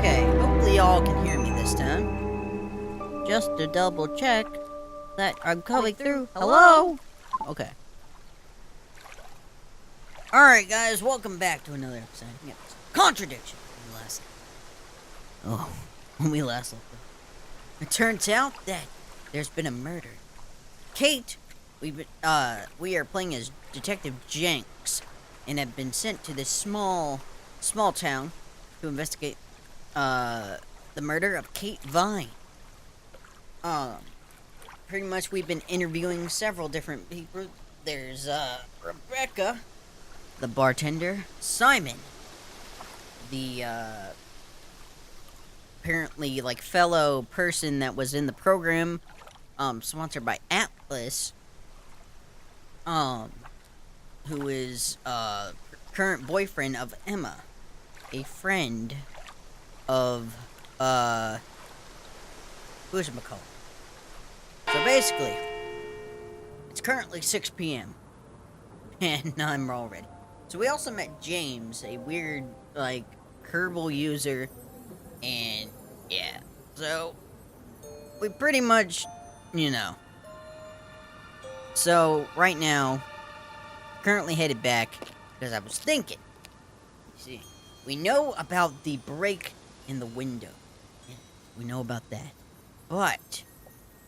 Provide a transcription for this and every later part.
Okay, hopefully y'all can hear me this time. Just to double check that I'm coming through. Hello? Okay. Alright guys, welcome back to another episode. Yep. Contradiction. When we last looked up. It turns out that there's been a murder. Kate, we are playing as Detective Jenks and have been sent to this small town to investigate the murder of Kate Vine. Pretty much we've been interviewing several different people. There's Rebecca, the bartender, Simon, the apparently like fellow person that was in the program, sponsored by Atlas, who is current boyfriend of Emma, a friend of who's-it-called. So basically, it's currently 6 p.m. and I'm all ready. So we also met James, a weird like herbal user, and yeah. So we pretty much, So right now, currently headed back because I was thinking. You see, we know about the break in the window. Yeah, we know about that, but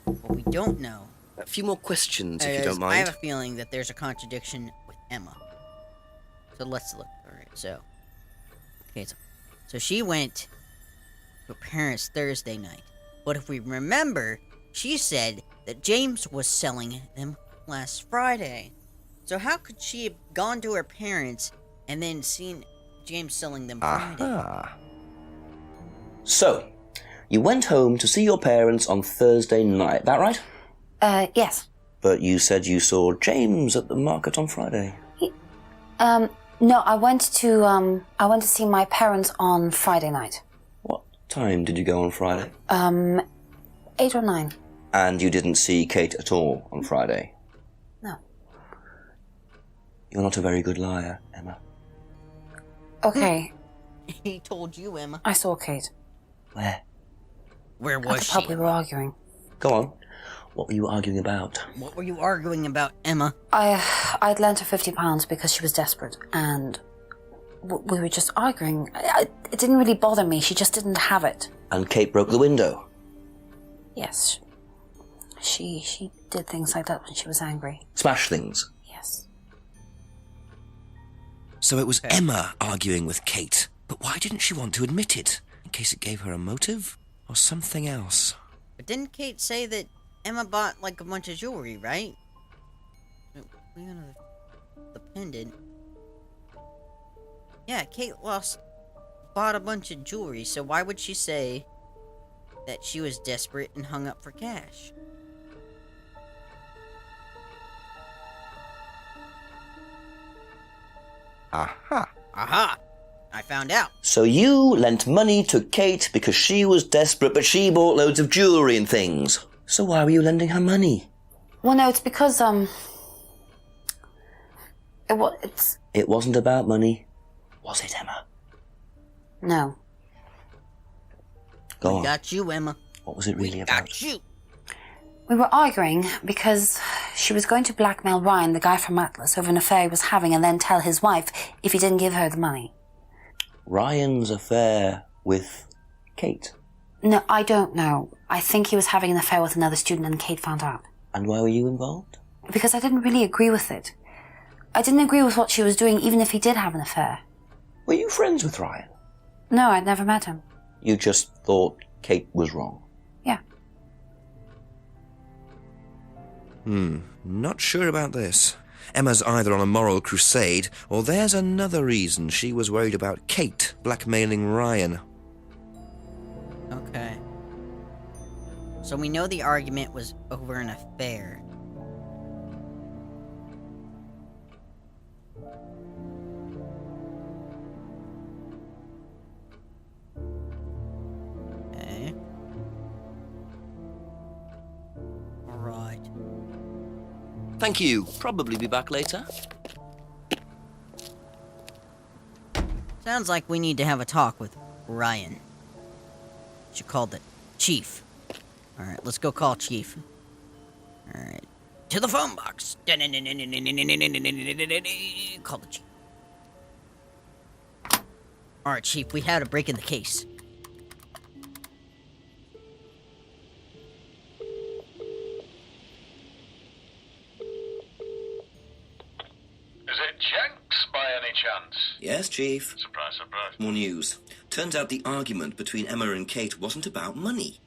what we don't know. A few more questions, if you don't mind. I have a feeling that there's a contradiction with Emma. So let's look. Alright, so she went to her parents Thursday night. But if we remember, she said that James was selling them last Friday. So how could she have gone to her parents and then seen James selling them Friday? So, you went home to see your parents on Thursday night, that right? Yes. But you said you saw James at the market on Friday. No, I went to see my parents on Friday night. What time did you go on Friday? 8 or 9. And you didn't see Kate at all on Friday? No. You're not a very good liar, Emma. Okay. He told you, Emma. I saw Kate. Where? Where was At she? the pub we were arguing. Go on. What were you arguing about? What were you arguing about, Emma? I'd lent her £50 because she was desperate, and we were just arguing. It didn't really bother me. She just didn't have it. And Kate broke the window? Yes. She did things like that when she was angry. Smash things? Yes. So it was Emma arguing with Kate, but why didn't she want to admit it? In case it gave her a motive? Or something else? But didn't Kate say that Emma bought like a bunch of jewelry, right? The pendant. Yeah, Kate bought a bunch of jewelry, so why would she say that she was desperate and hung up for cash? Aha. Aha! I found out. So you lent money to Kate because she was desperate, but she bought loads of jewelry and things. So why were you lending her money? Well, no, it's because, It wasn't about money, was it, Emma? No. Go on. Got you, Emma. What was it really about? Got you. We were arguing because she was going to blackmail Ryan, the guy from Atlas, over an affair he was having, and then tell his wife if he didn't give her the money. Ryan's affair with Kate? No, I don't know. I think he was having an affair with another student and Kate found out. And why were you involved? Because I didn't really agree with it. I didn't agree with what she was doing, even if he did have an affair. Were you friends with Ryan? No, I'd never met him. You just thought Kate was wrong? Yeah. Not sure about this. Emma's either on a moral crusade, or there's another reason she was worried about Kate blackmailing Ryan. Okay. So we know the argument was over an affair. Okay. Alright. Thank you. Probably be back later. Sounds like we need to have a talk with Ryan. Should call the chief. Alright, let's go call Chief. Alright. To the phone box. Call the chief. Alright, Chief, we had a break in the case. Is it Jenks by any chance? Yes, Chief. Surprise, surprise. More news. Turns out the argument between Emma and Kate wasn't about money.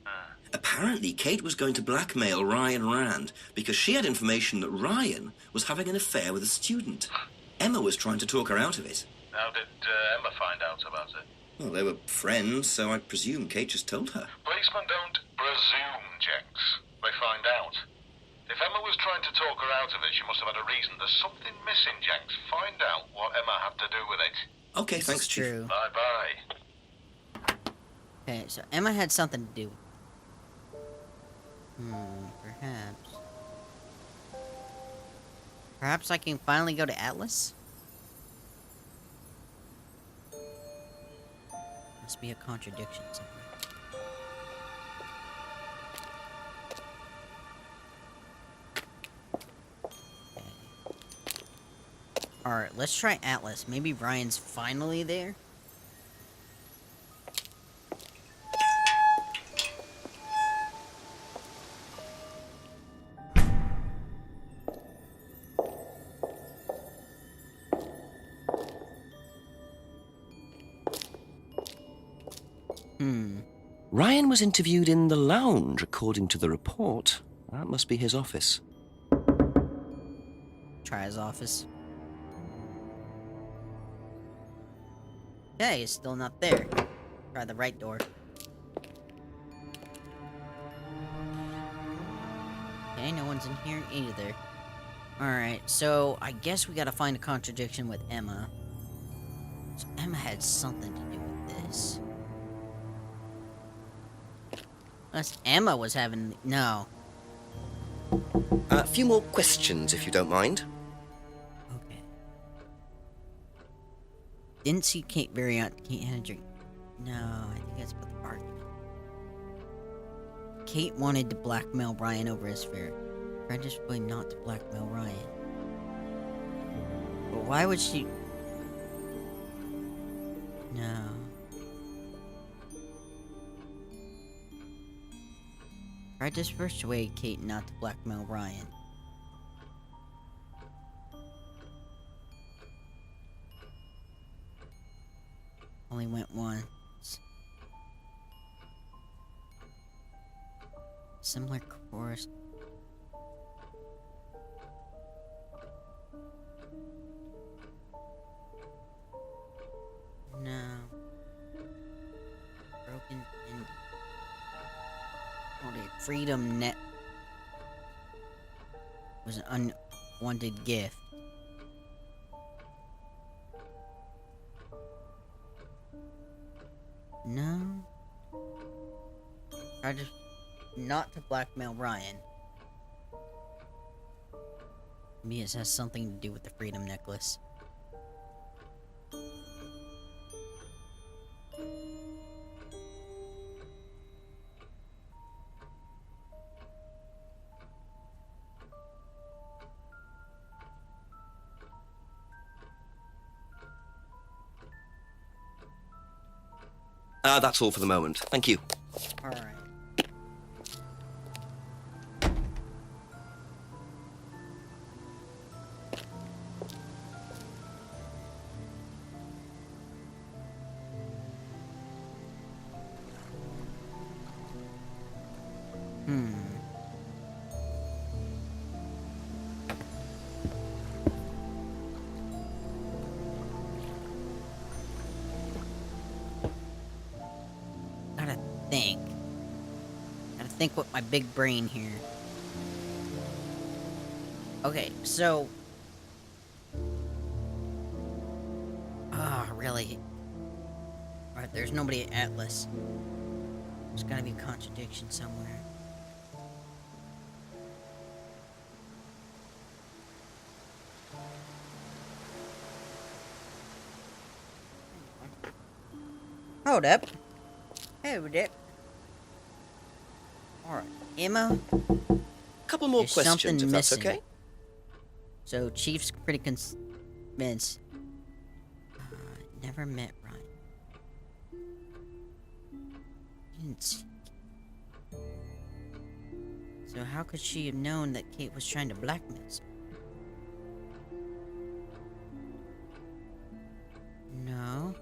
Apparently, Kate was going to blackmail Ryan Rand because she had information that Ryan was having an affair with a student. Emma was trying to talk her out of it. How did Emma find out about it? Well, they were friends, so I presume Kate just told her. Policemen don't presume, Jenks. They find out. If Emma was trying to talk her out of it, she must have had a reason. There's something missing, Jenks. Find out what Emma had to do with it. Okay, thanks, Chief. True. Bye-bye. Okay, so Emma had something to do. Perhaps. Perhaps I can finally go to Atlas? Must be a contradiction somewhere. Okay. Alright, let's try Atlas. Maybe Ryan's finally there? Ryan was interviewed in the lounge, according to the report. That must be his office. Try his office. Okay, he's still not there. Try the right door. Okay, no one's in here either. Alright, so I guess we gotta find a contradiction with Emma. So Emma had something to do with this. Unless Emma was having... No. A few more questions, if you don't mind. Okay. Didn't see Kate Kate had a drink. No, I think that's about the argument. Kate wanted to blackmail Ryan over his affair. Tried just really not to blackmail Ryan. But why would she... No. Tried to persuade Kate not to blackmail Ryan. Only went once. Similar course. No. Broken ending. Oh, the Freedom Net was an unwanted gift. No. I just not to blackmail Ryan. Maybe it has something to do with the Freedom Necklace. That's all for the moment. Thank you. Alright. Gotta think with my big brain here. Okay, so... really? Alright, there's nobody at Atlas. There's gotta be a contradiction somewhere. Hold up. Hold up. Alright, Emma, Couple more there's questions, something if that's missing. okay. So, Chief's pretty convinced. Never met Ryan. Didn't see. So how could she have known that Kate was trying to blackmail us? No.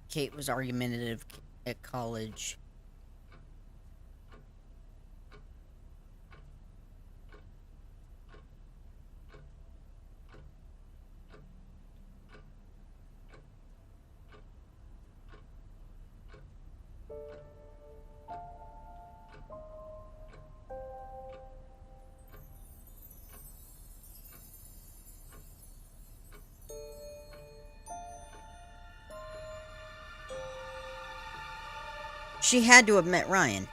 Kate was argumentative at college. She had to have met Ryan.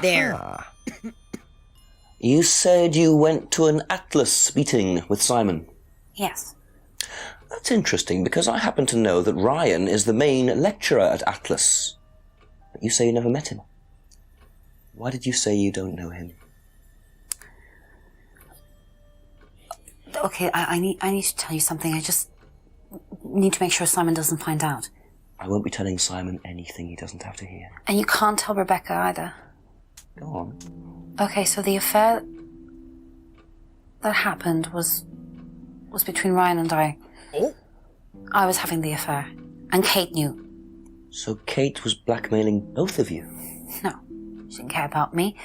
There. You said you went to an Atlas meeting with Simon. Yes. That's interesting, because I happen to know that Ryan is the main lecturer at Atlas. But you say you never met him. Why did you say you don't know him? Okay, I need to tell you something. I just need to make sure Simon doesn't find out. I won't be telling Simon anything he doesn't have to hear. And you can't tell Rebecca either. Go on. Okay, so the affair that happened was between Ryan and I. Oh. I was having the affair, and Kate knew. So Kate was blackmailing both of you? No, she didn't care about me.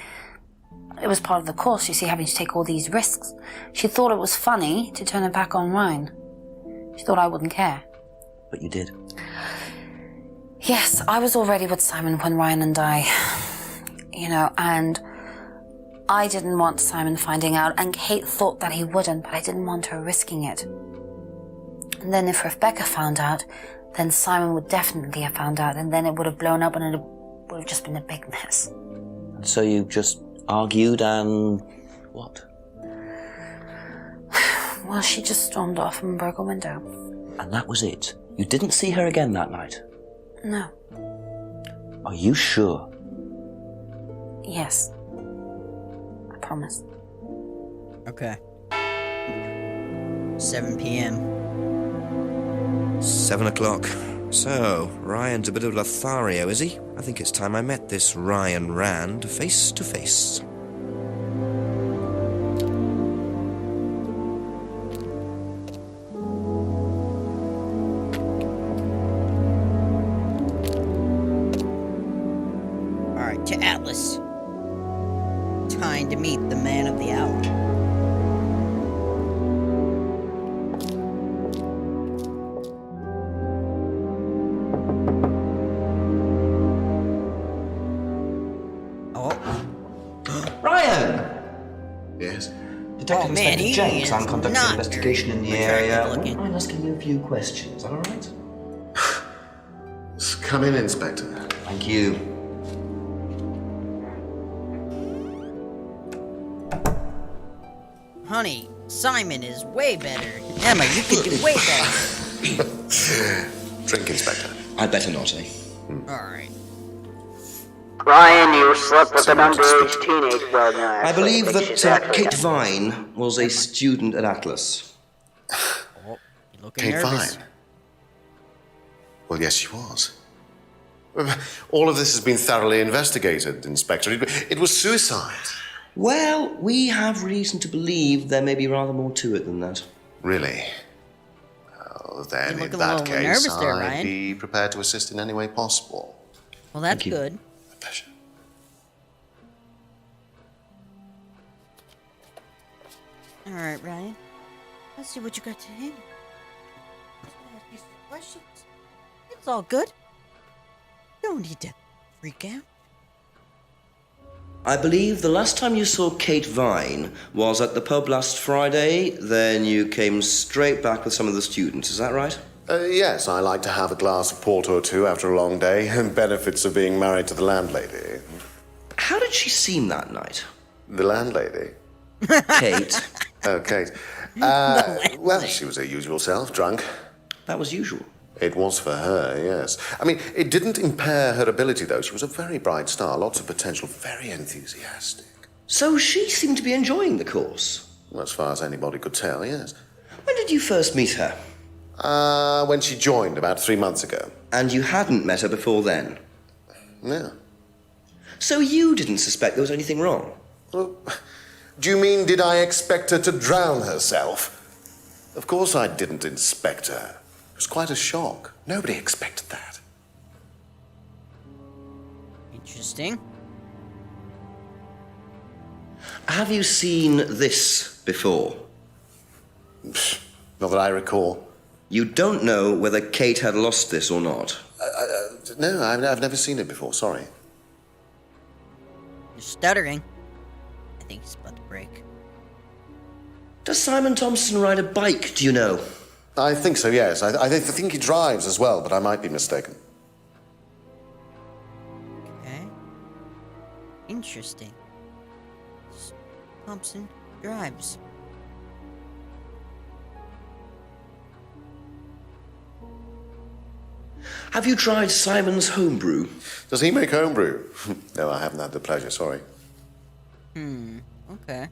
It was part of the course, you see, having to take all these risks. She thought it was funny to turn her back on Ryan. She thought I wouldn't care. But you did. Yes, I was already with Simon when Ryan and I, and I didn't want Simon finding out, and Kate thought that he wouldn't, but I didn't want her risking it. And then if Rebecca found out, then Simon would definitely have found out, and then it would have blown up, and it would have just been a big mess. And so you just argued and... what? Well, she just stormed off and broke a window. And that was it? You didn't see her again that night? No. Are you sure? Yes. I promise. Okay. 7 p.m. 7 o'clock. So, Ryan's a bit of Lothario, is he? I think it's time I met this Ryan Rand face to face. Alright, to Atlas. Time to meet the man of the hour. Yes. Oh, Detective man, Inspector he Jenks, is I'm conducting not an investigation in the very area. attractive looking. Wouldn't mind asking you a few questions, is that alright? Come in, Inspector. Thank you. Honey, Simon is way better. Emma, you could do way better. Drink, Inspector. I'd better not, eh? Alright. Ryan, you slept with an underage teenage girl. No, I actually, believe but she's that actually Kate Vine was a student at Atlas. Oh, you're looking Kate nervous. Vine. Well, yes, she was. All of this has been thoroughly investigated, Inspector. It was suicide. Well, we have reason to believe there may be rather more to it than that. Really? Well, then, You're in looking a that little case, nervous there, I'd Ryan. be prepared to assist in any way possible. Well, that's Thank you. good. My pleasure. Alright, Ryan. Let's see what you got to handle. Let's ask you some questions. It's all good. Don't need to freak out. I believe the last time you saw Kate Vine was at the pub last Friday, then you came straight back with some of the students, is that right? Yes, I like to have a glass of port or two after a long day. Benefits of being married to the landlady. How did she seem that night? The landlady. Kate. Oh, Kate. Well, she was her usual self, drunk. That was usual. It was for her, yes. I mean, it didn't impair her ability, though. She was a very bright star, lots of potential, very enthusiastic. So she seemed to be enjoying the course. As far as anybody could tell, yes. When did you first meet her? When she joined about 3 months ago. And you hadn't met her before then? Yeah. So you didn't suspect there was anything wrong? Well, do you mean, did I expect her to drown herself? Of course I didn't inspect her. It was quite a shock. Nobody expected that. Interesting. Have you seen this before? Not that I recall. You don't know whether Kate had lost this or not? No, I've never seen it before, sorry. You're stuttering. I think he's about to break. Does Simon Thompson ride a bike, do you know? I think so, yes. I think he drives as well, but I might be mistaken. Okay. Interesting. Thompson drives. Have you tried Simon's homebrew? Does he make homebrew? No, I haven't had the pleasure, sorry. Okay.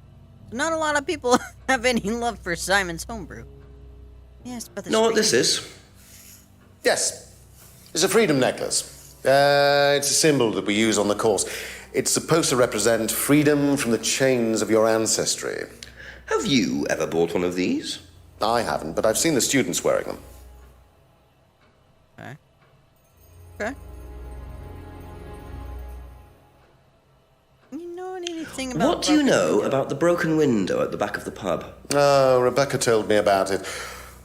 Not a lot of people have any love for Simon's homebrew. Yes, but Know what this is? Yes. It's a freedom necklace. It's a symbol that we use on the course. It's supposed to represent freedom from the chains of your ancestry. Have you ever bought one of these? I haven't, but I've seen the students wearing them. Okay. Okay. You know anything about What do you broken know window? about the broken window at the back of the pub? Oh, Rebecca told me about it.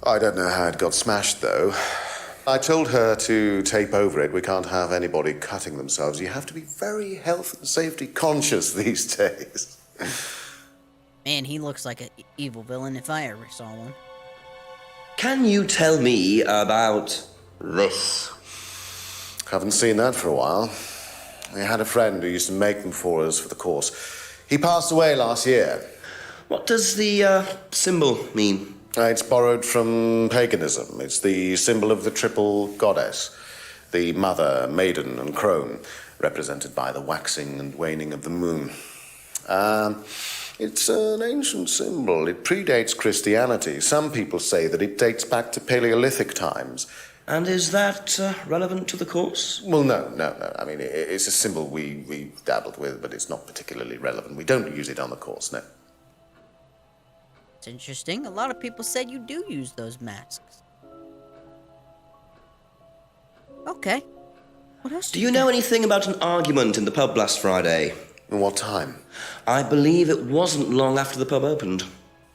I don't know how it got smashed, though. I told her to tape over it. We can't have anybody cutting themselves. You have to be very health and safety conscious these days. Man, he looks like an evil villain if I ever saw one. Can you tell me about this? Haven't seen that for a while. I had a friend who used to make them for us for the course. He passed away last year. What does the symbol mean? It's borrowed from paganism. It's the symbol of the triple goddess, the mother, maiden, and crone, represented by the waxing and waning of the moon. It's an ancient symbol. It predates Christianity. Some people say that it dates back to Paleolithic times. And is that relevant to the course? Well, no. I mean, it's a symbol we dabbled with, but it's not particularly relevant. We don't use it on the course, no. It's interesting. A lot of people said you do use those masks. Okay. What else Do you know anything about an argument in the pub last Friday? What time? I believe it wasn't long after the pub opened.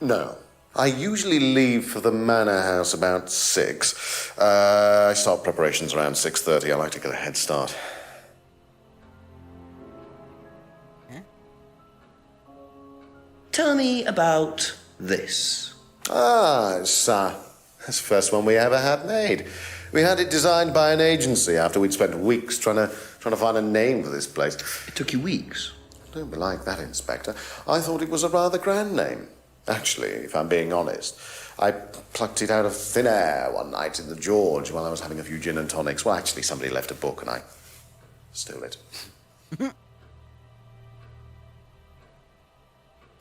No. I usually leave for the manor house about 6. I start preparations around 6:30. I like to get a head start. Tell me about this. It's the first one we ever had made. We had it designed by an agency after we'd spent weeks trying to find a name for this place. It took you weeks. Don't be like that, Inspector. I thought it was a rather grand name. Actually, if I'm being honest, I plucked it out of thin air one night in the George while I was having a few gin and tonics. Well, actually, somebody left a book and I stole it.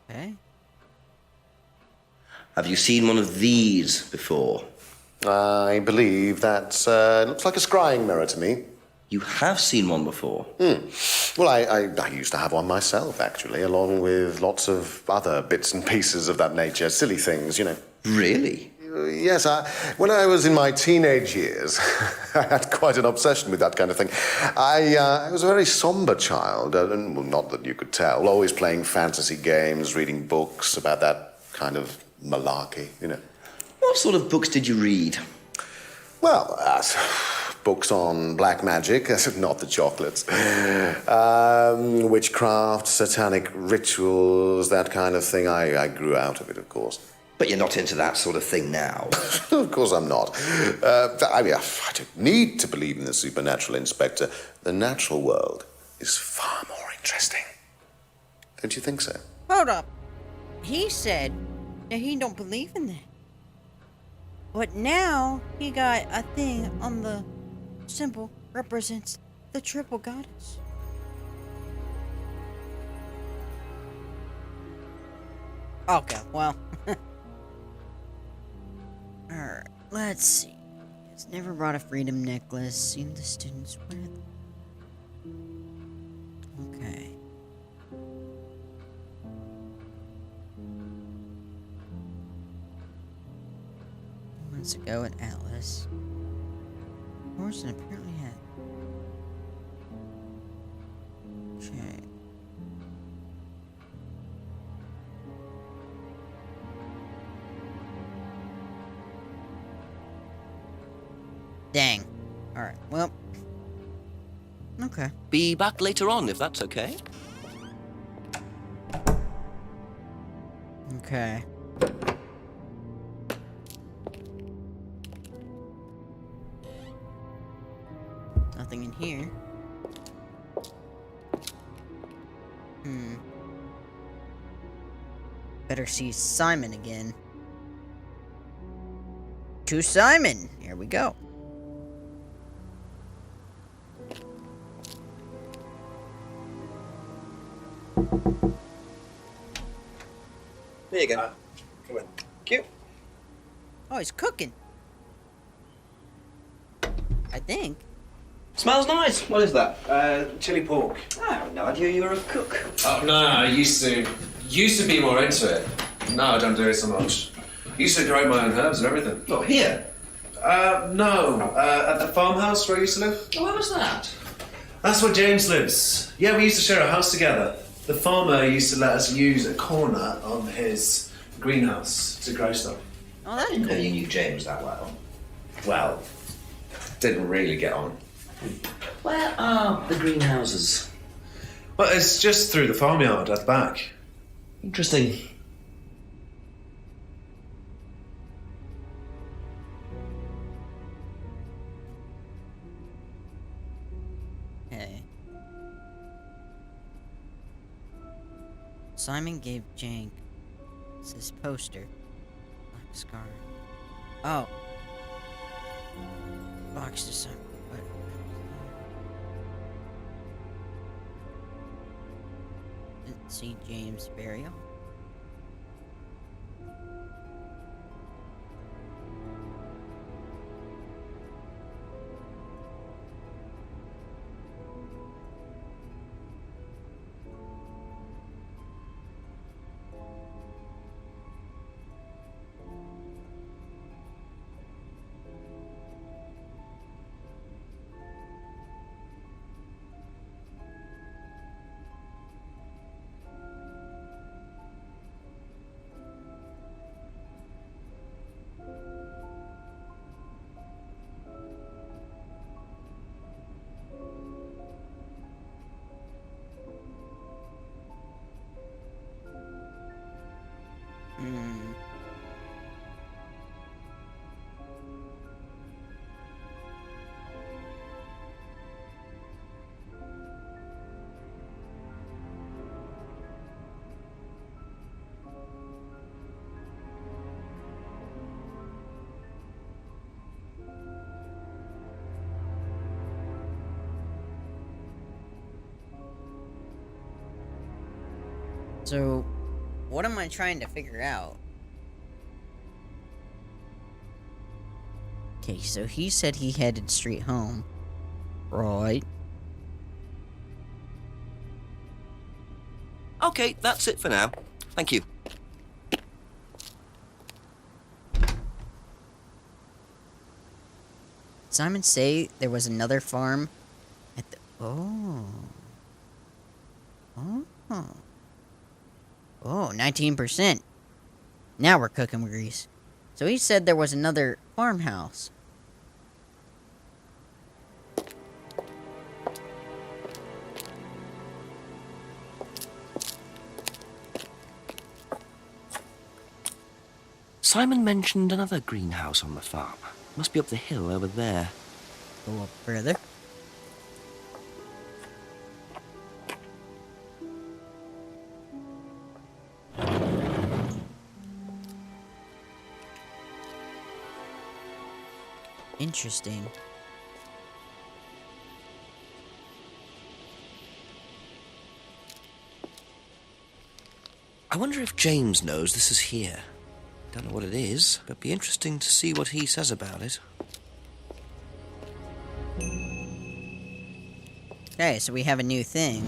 Okay. Have you seen one of these before? I believe that looks like a scrying mirror to me. You have seen one before? Well, I used to have one myself, actually, along with lots of other bits and pieces of that nature. Silly things, you know. Really? Yes, when I was in my teenage years, I had quite an obsession with that kind of thing. I was a very somber child, and well, not that you could tell, always playing fantasy games, reading books about that kind of malarkey, you know. What sort of books did you read? Well, books on black magic, not the chocolates, witchcraft, satanic rituals, that kind of thing. I grew out of it, of course. But you're not into that sort of thing now. Of course I'm not. I don't need to believe in the supernatural, Inspector. The natural world is far more Interesting. Don't you think so? Hold up. He said that he don't believe in that. But now he got a thing on the symbol represents the triple goddess. Okay, well. Alright, let's see. It's never brought a freedom necklace. Seen the students with. Okay. Months ago at Atlas. Morrison apparently had. Okay. Dang. Alright, well. Okay. Be back later on, if that's okay. Okay. Nothing in here. Better see Simon again. To Simon! Here we go. There you go. Come on. Cute. Oh, he's cooking. I think. Smells nice. What is that? Chili pork. I have no idea you were a cook. Oh no, I used to be more into it. No, I don't do it so much. Used to grow my own herbs and everything. Not here. No. At the farmhouse where I used to live. Oh, where was that? That's where James lives. Yeah, we used to share a house together. The farmer used to let us use a corner on his greenhouse to grow stuff. Oh, that's I didn't know cool. you knew James that well. Well, didn't really get on. Where are the greenhouses? Well, it's just through the farmyard at the back. Interesting. Okay. Simon gave Jank his poster. Black scar. Oh. Box to Simon. What? Didn't see James' burial. So, what am I trying to figure out? Okay, so he said he headed straight home. Right. Okay, that's it for now. Thank you. Simon say there was another farm at the... Oh. 19%. Now we're cooking with grease. So he said there was another farmhouse. Simon mentioned another greenhouse on the farm. Must be up the hill over there. Go up further. Interesting. I wonder if James knows this is here. Don't know what it is, but be interesting to see what he says about it. Okay, so we have a new thing.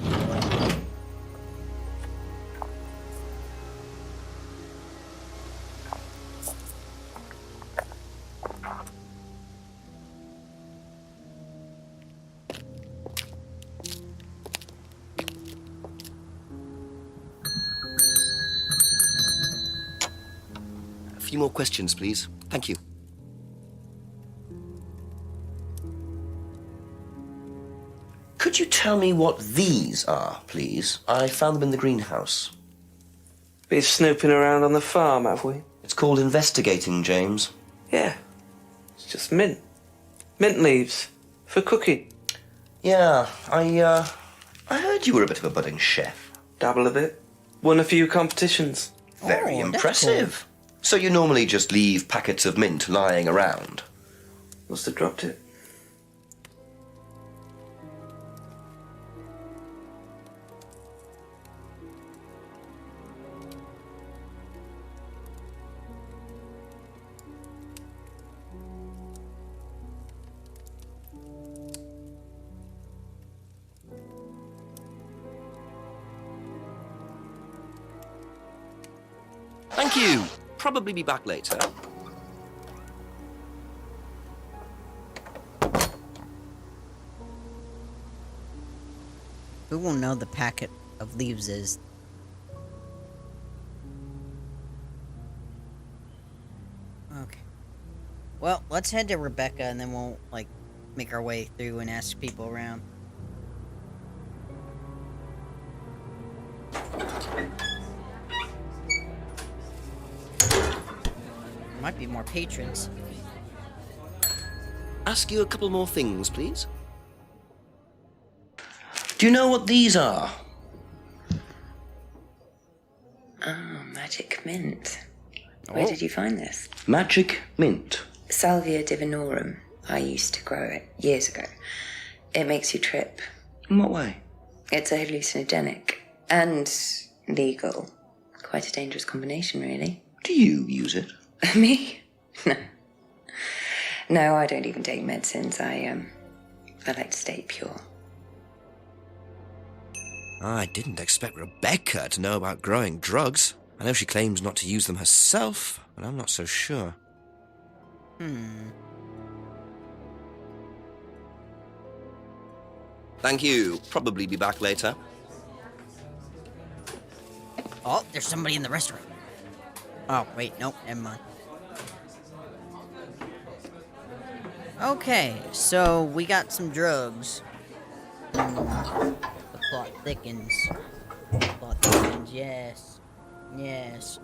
A few more questions, please. Thank you. Could you tell me what these are, please? I found them in the greenhouse. Been snooping around on the farm, have we? It's called investigating, James. Yeah. It's just mint. Mint leaves. For cooking. Yeah, I heard you were a bit of a budding chef. Dabble a bit. Won a few competitions. Very Oh, that's impressive. So you normally just leave packets of mint lying around? Must have dropped it. Thank you. Probably be back later. Who will know the packet of leaves is? Okay. Well, let's head to Rebecca and then we'll, like, make our way through and ask people around. There might be more patrons. Ask you a couple more things, please. Do you know what these are? Oh, magic mint. Where did you find this? Magic mint. Salvia divinorum. I used to grow it years ago. It makes you trip. In what way? It's a hallucinogenic and legal. Quite a dangerous combination, really. Do you use it? Me? No. No, I don't even take medicines. I like to stay pure. I didn't expect Rebecca to know about growing drugs. I know she claims not to use them herself, but I'm not so sure. Thank you. Probably be back later. Oh, there's somebody in the restaurant. Oh, wait, nope, never mind. Okay, so we got some drugs. The plot thickens. Plot thickens, yes. Yes.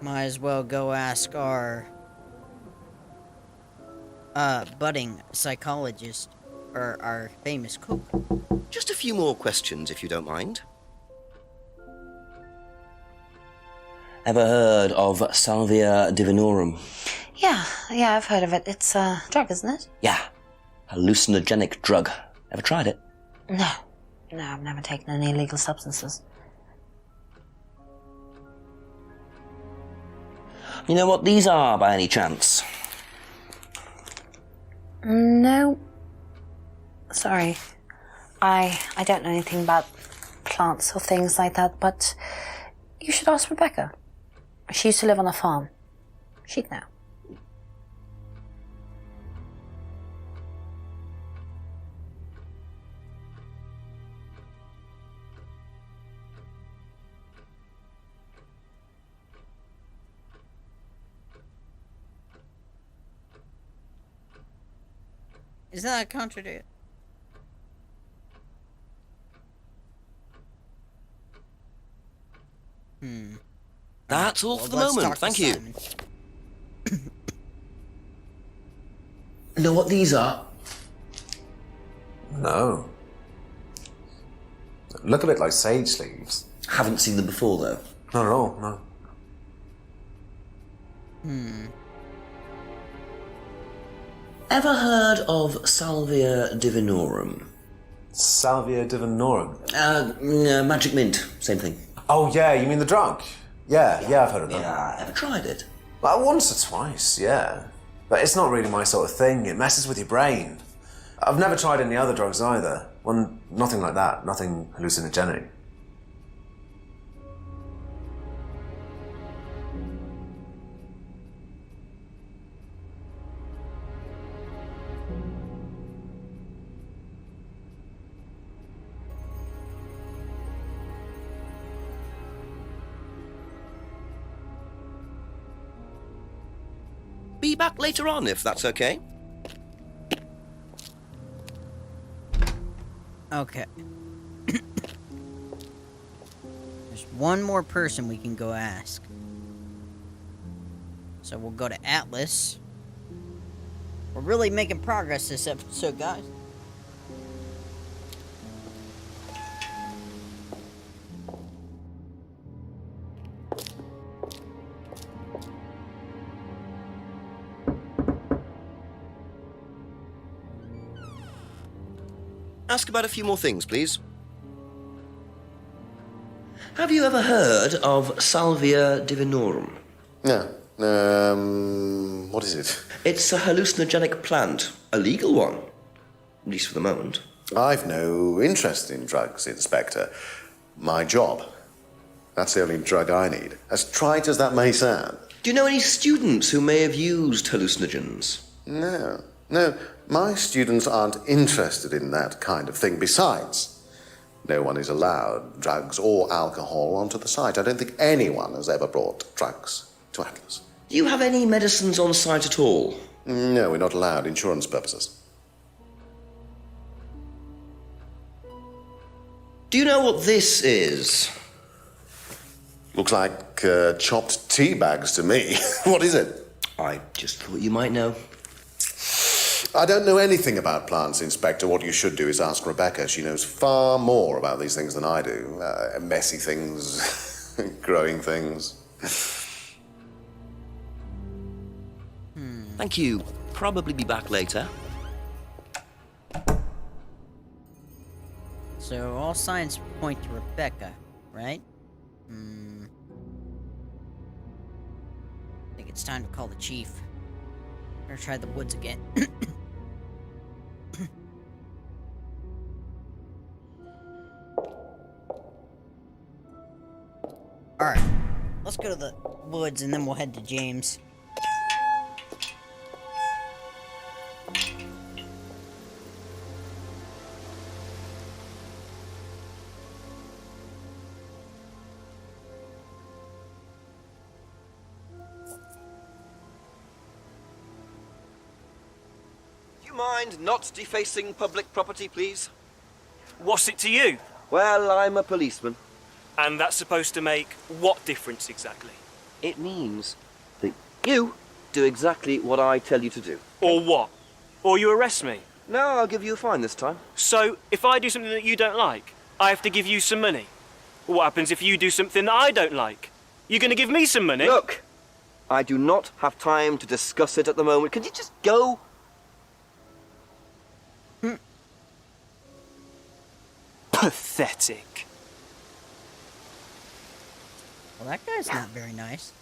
Might as well go ask our budding psychologist, or our famous cook. Just a few more questions, if you don't mind. Ever heard of Salvia divinorum? Yeah, I've heard of it. It's a drug, isn't it? Yeah. Hallucinogenic drug. Ever tried it? No, I've never taken any illegal substances. You know what these are, by any chance? No. Sorry. I don't know anything about plants or things like that, but you should ask Rebecca. She used to live on a farm. She'd know. Is that a contradiction? That's all Well, for the let's moment. talk to Thank you. Simon. Know what these are? No. Look a bit like sage leaves. Haven't seen them before, though. Not at all, no. Ever heard of Salvia divinorum? Salvia divinorum. Magic mint, same thing. Oh, yeah, you mean the drug? Yeah, I've heard of that. Yeah, ever tried it? Like once or twice, yeah. But it's not really my sort of thing. It messes with your brain. I've never tried any other drugs either. Well, nothing like that. Nothing hallucinogenic. Be back later on, if that's okay. Okay. There's one more person we can go ask. So we'll go to Atlas. We're really making progress this episode, guys. Ask about a few more things, please. Have you ever heard of Salvia divinorum? No. What is it? It's a hallucinogenic plant, a legal one, at least for the moment. I've no interest in drugs, Inspector. My job. That's the only drug I need. As trite as that may sound. Do you know any students who may have used hallucinogens? No. My students aren't interested in that kind of thing. Besides, no one is allowed drugs or alcohol onto the site. I don't think anyone has ever brought drugs to Atlas. Do you have any medicines on site at all? No, we're not allowed. Insurance purposes. Do you know what this is? Looks like chopped tea bags to me. What is it? I just thought you might know. I don't know anything about plants, Inspector. What you should do is ask Rebecca. She knows far more about these things than I do. Messy things, growing things. Thank you. Probably be back later. So all signs point to Rebecca, right? I think it's time to call the chief. Better try the woods again. Alright, let's go to the woods and then we'll head to James. Mind not defacing public property, please? What's it to you? Well, I'm a policeman. And that's supposed to make what difference exactly? It means that you do exactly what I tell you to do. Or what? Or you arrest me? No, I'll give you a fine this time. So, if I do something that you don't like, I have to give you some money? What happens if you do something that I don't like? You're going to give me some money? Look, I do not have time to discuss it at the moment. Can you just go? Pathetic. Well, that guy's not very nice.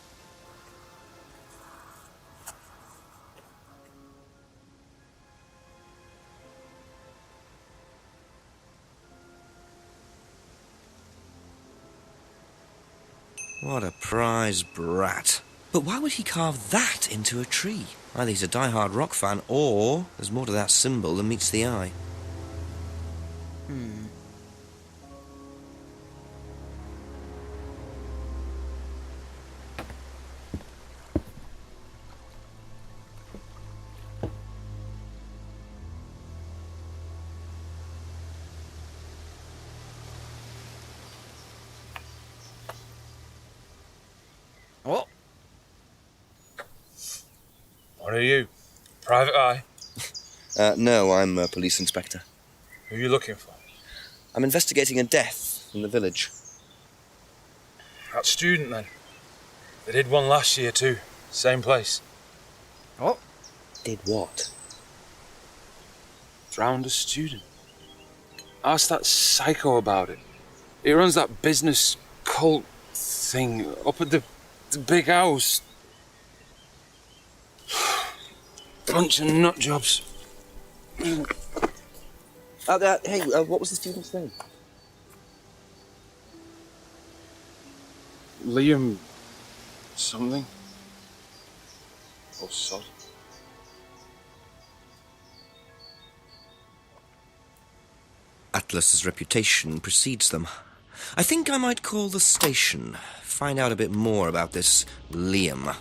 What a prize brat. But why would he carve that into a tree? Either he's a die-hard rock fan, or there's more to that symbol than meets the eye. Oh. What are you? Private eye? No, I'm a police inspector. Who are you looking for? I'm investigating a death in the village. That student, then. They did one last year, too. Same place. Oh. Did what? drowned a student. Ask that psycho about it. He runs that business cult thing up at the big house. Bunch of nut jobs. Hey, what was the student's name? Liam something. Or sod. Atlas's reputation precedes them. I think I might call the station, find out a bit more about this Liam.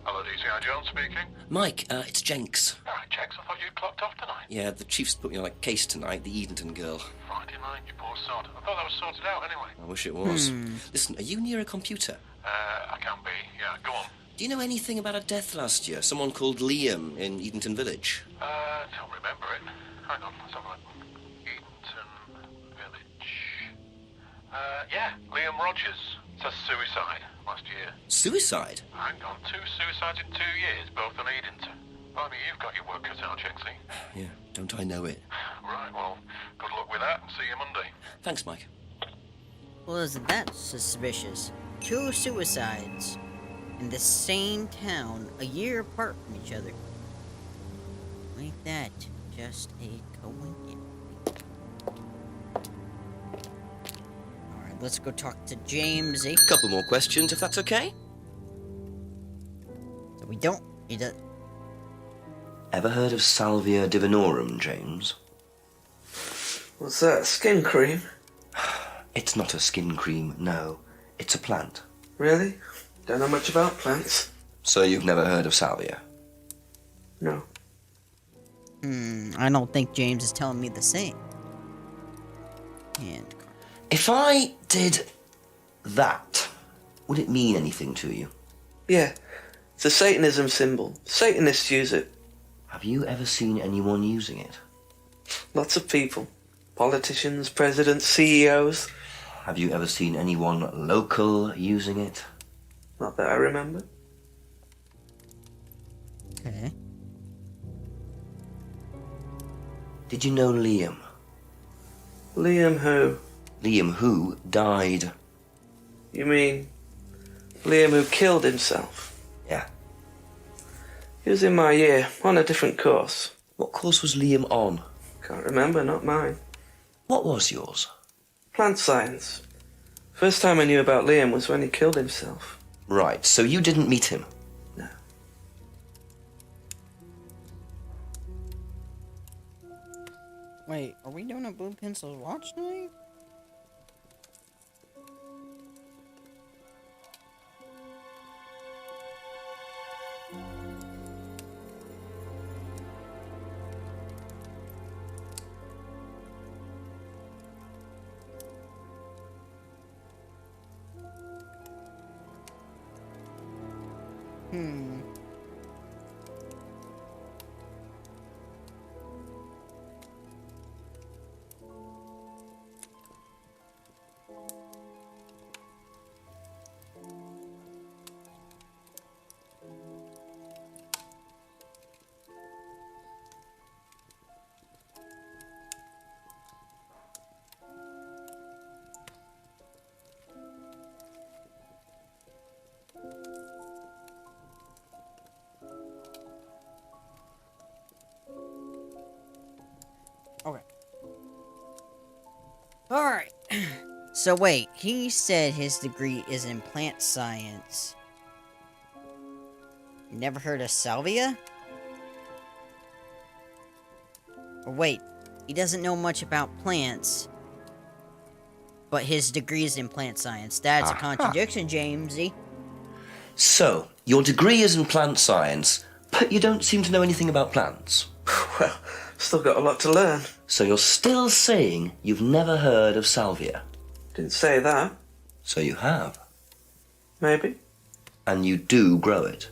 Hello, DCI Jones speaking. Mike, it's Jenks. Alright, Jenks, I thought you'd clocked off tonight. Yeah, the chief's put me on a case tonight, the Edenton girl. Friday night, you poor sod. I thought that was sorted out anyway. I wish it was. Listen, are you near a computer? I can be. Yeah, go on. Do you know anything about a death last year? Someone called Liam in Edenton Village? Don't remember it. Hang on, let's have a look. Edenton Village. Yeah, Liam Rogers. Says suicide last year. Suicide? Hang on, 2 suicides in 2 years, both on Edenton. Blimey, you've got your work cut out, Jenksy. Yeah, don't I know it? Right, well, good luck with that and see you Monday. Thanks, Mike. Well, isn't that suspicious? 2 suicides in the same town, a year apart from each other. Ain't that just a coincidence? Alright, let's go talk to Jamesy. Couple more questions, if that's okay? So we don't... He does... Ever heard of Salvia divinorum, James? What's that, skin cream? It's not a skin cream, no. It's a plant. Really? Don't know much about plants. So you've never heard of Salvia? No. I don't think James is telling me the same. And... If I did that, would it mean anything to you? Yeah, it's a Satanism symbol. Satanists use it. Have you ever seen anyone using it? Lots of people. Politicians, presidents, CEOs. Have you ever seen anyone local using it? Not that I remember. Okay. Did you know Liam? Liam who? Liam who died. You mean Liam who killed himself? Yeah. He was in my year, on a different course. What course was Liam on? Can't remember, not mine. What was yours? Plant science. First time I knew about Liam was when he killed himself. Right, so you didn't meet him? No. Wait, are we doing a Blue Pencil watch tonight? Okay. Alright. So wait, he said his degree is in plant science. You never heard of salvia? Or wait, he doesn't know much about plants, but his degree is in plant science. That's a contradiction, Jamesy. So, your degree is in plant science, but you don't seem to know anything about plants. Well, still got a lot to learn. So you're still saying you've never heard of salvia? Didn't say that. So you have? Maybe. And you do grow it?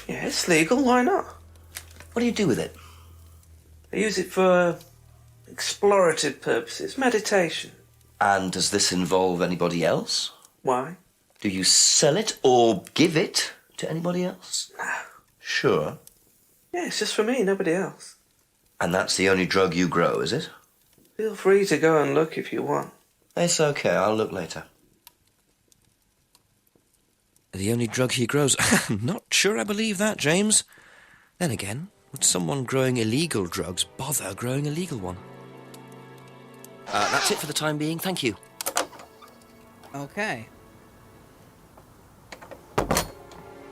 Yeah, it's legal, why not? What do you do with it? I use it for explorative purposes, meditation. And does this involve anybody else? Why? Do you sell it or give it to anybody else? No. Sure. Yeah, it's just for me, nobody else. And that's the only drug you grow, is it? Feel free to go and look if you want. It's okay, I'll look later. The only drug he grows? Not sure I believe that, James. Then again, would someone growing illegal drugs bother growing a legal one? That's it for the time being, thank you. Okay.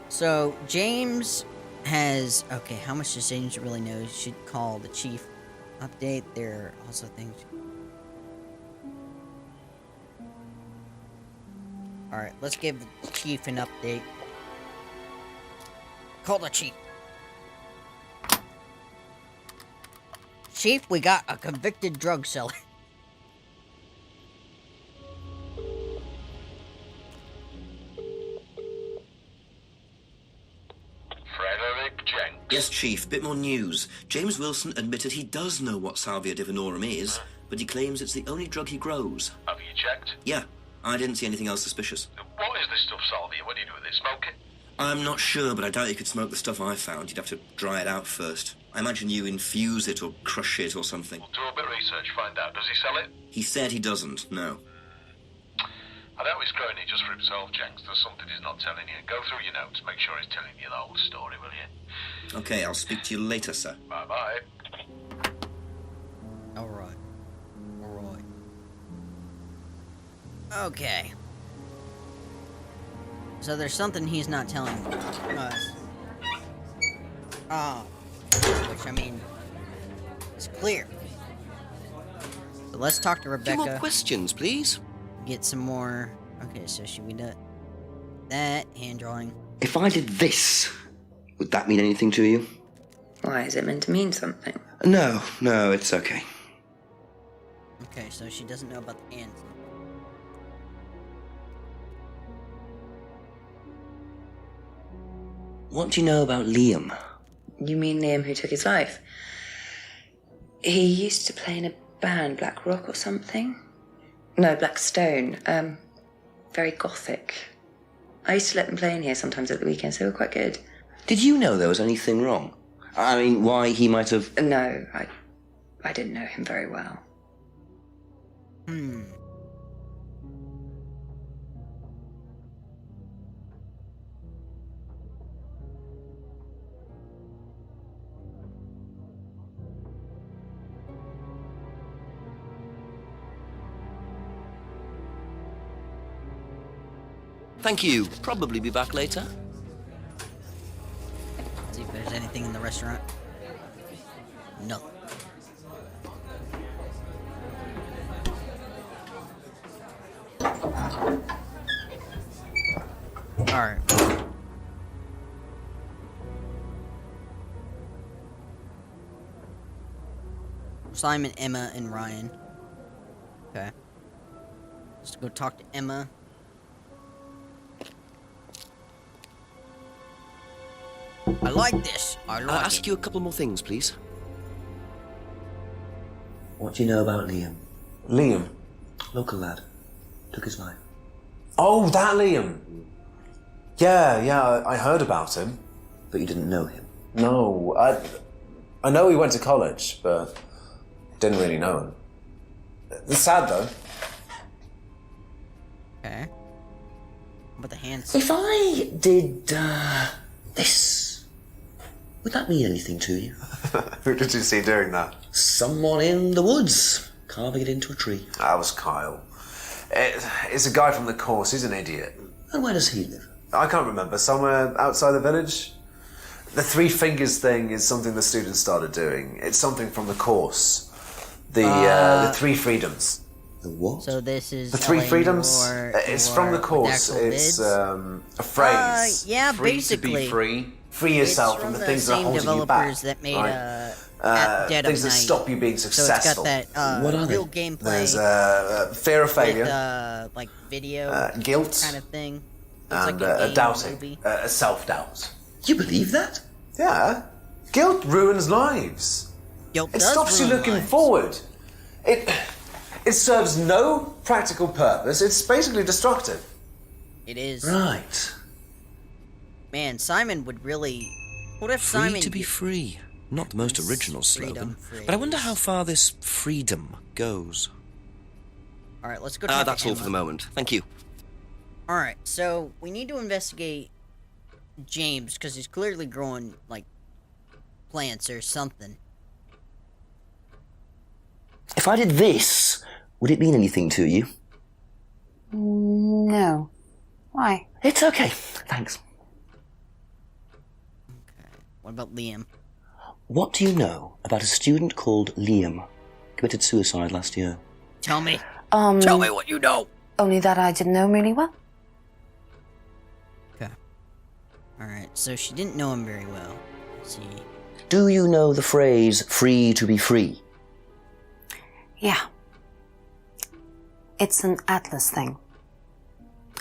So, James has... Okay, how much does James really know? He should call the chief. Update. There are also things... Alright, let's give the chief an update. Call the chief. Chief, we got a convicted drug seller. Frederick Jenks. Yes, Chief, bit more news. James Wilson admitted he does know what Salvia divinorum is, but he claims it's the only drug he grows. Have you checked? Yeah, I didn't see anything else suspicious. What is this stuff, Salvia? What do you do with it? Smoke it? I'm not sure, but I doubt you could smoke the stuff I found. You'd have to dry it out first. I imagine you infuse it or crush it or something. We'll do a bit of research, find out. Does he sell it? He said he doesn't, no. I know he's growing it just for himself, Jenks. There's something he's not telling you. Go through your notes, make sure he's telling you the whole story, will you? Okay, I'll speak to you later, sir. Bye-bye. Alright. Alright. Okay. So there's something he's not telling us. Which, I mean, is clear. So let's talk to Rebecca. 2 more questions, please. Get some more... Okay, so should we do that? Hand drawing. If I did this, would that mean anything to you? Why, is it meant to mean something? No, it's okay. Okay, so she doesn't know about the hands. What do you know about Liam? You mean Liam who took his life? He used to play in a band, Black Rock or something? No, Black Stone. Very gothic. I used to let them play in here sometimes at the weekends. They were quite good. Did you know there was anything wrong? I mean, why he might have... No, I didn't know him very well. Thank you. Probably be back later. See if there's anything in the restaurant. No. Alright. Simon, Emma, and Ryan. Okay. Let's go talk to Emma. I like this. I like it. Ask you a couple more things, please. What do you know about Liam? Liam? Local lad. Took his life. Oh, that Liam! Yeah, I heard about him. But you didn't know him? No, I know he went to college, but didn't really know him. It's sad, though. Okay. But the hands... If I did, this, would that mean anything to you? Who did you see doing that? Someone in the woods, carving it into a tree. That was Kyle. It's a guy from the course, he's an idiot. And where does he live? I can't remember, somewhere outside the village? The 3 fingers thing is something the students started doing. It's something from the course. The 3 freedoms. The what? So this is... The 3 freedoms? It's from the course. It's a phrase. Yeah, free basically. To be free. Free yourself from the things that are holding you back. That made right? Dead things of that Night. stop you being successful. So it's got that What are real they? gameplay. There's fear of failure. With, like video guilt. kind of thing. It's And like a game doubting. movie. Self-doubt. You believe that? Yeah. Guilt ruins lives. Guilt It does stops you ruin looking lives. forward. It serves no practical purpose. It's basically destructive. It is. Right. Man, Simon would really... What if Free Simon to be free. Not the most original slogan. But I wonder how far this freedom goes. Alright, let's go talk That's to all for the Emma. moment. Thank you. Alright, so we need to investigate James, because he's clearly growing, like, plants or something. If I did this, would it mean anything to you? No. Why? It's okay. Thanks. What about Liam? What do you know about a student called Liam? Committed suicide last year. Tell me. Tell me what you know. Only that I didn't know him really well. Okay. Alright, so she didn't know him very well. Let's see. Do you know the phrase free to be free? Yeah. It's an Atlas thing.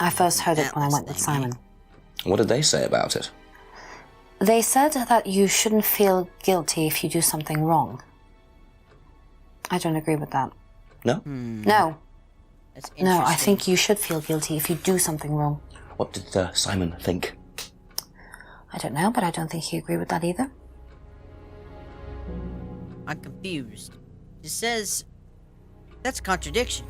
I first heard it when I went with Simon. What did they say about it? They said that you shouldn't feel guilty if you do something wrong. I don't agree with that. No? No. That's No, I think you should feel guilty if you do something wrong. What did Simon think? I don't know, but I don't think he agreed with that either. I'm confused. It says... That's contradiction.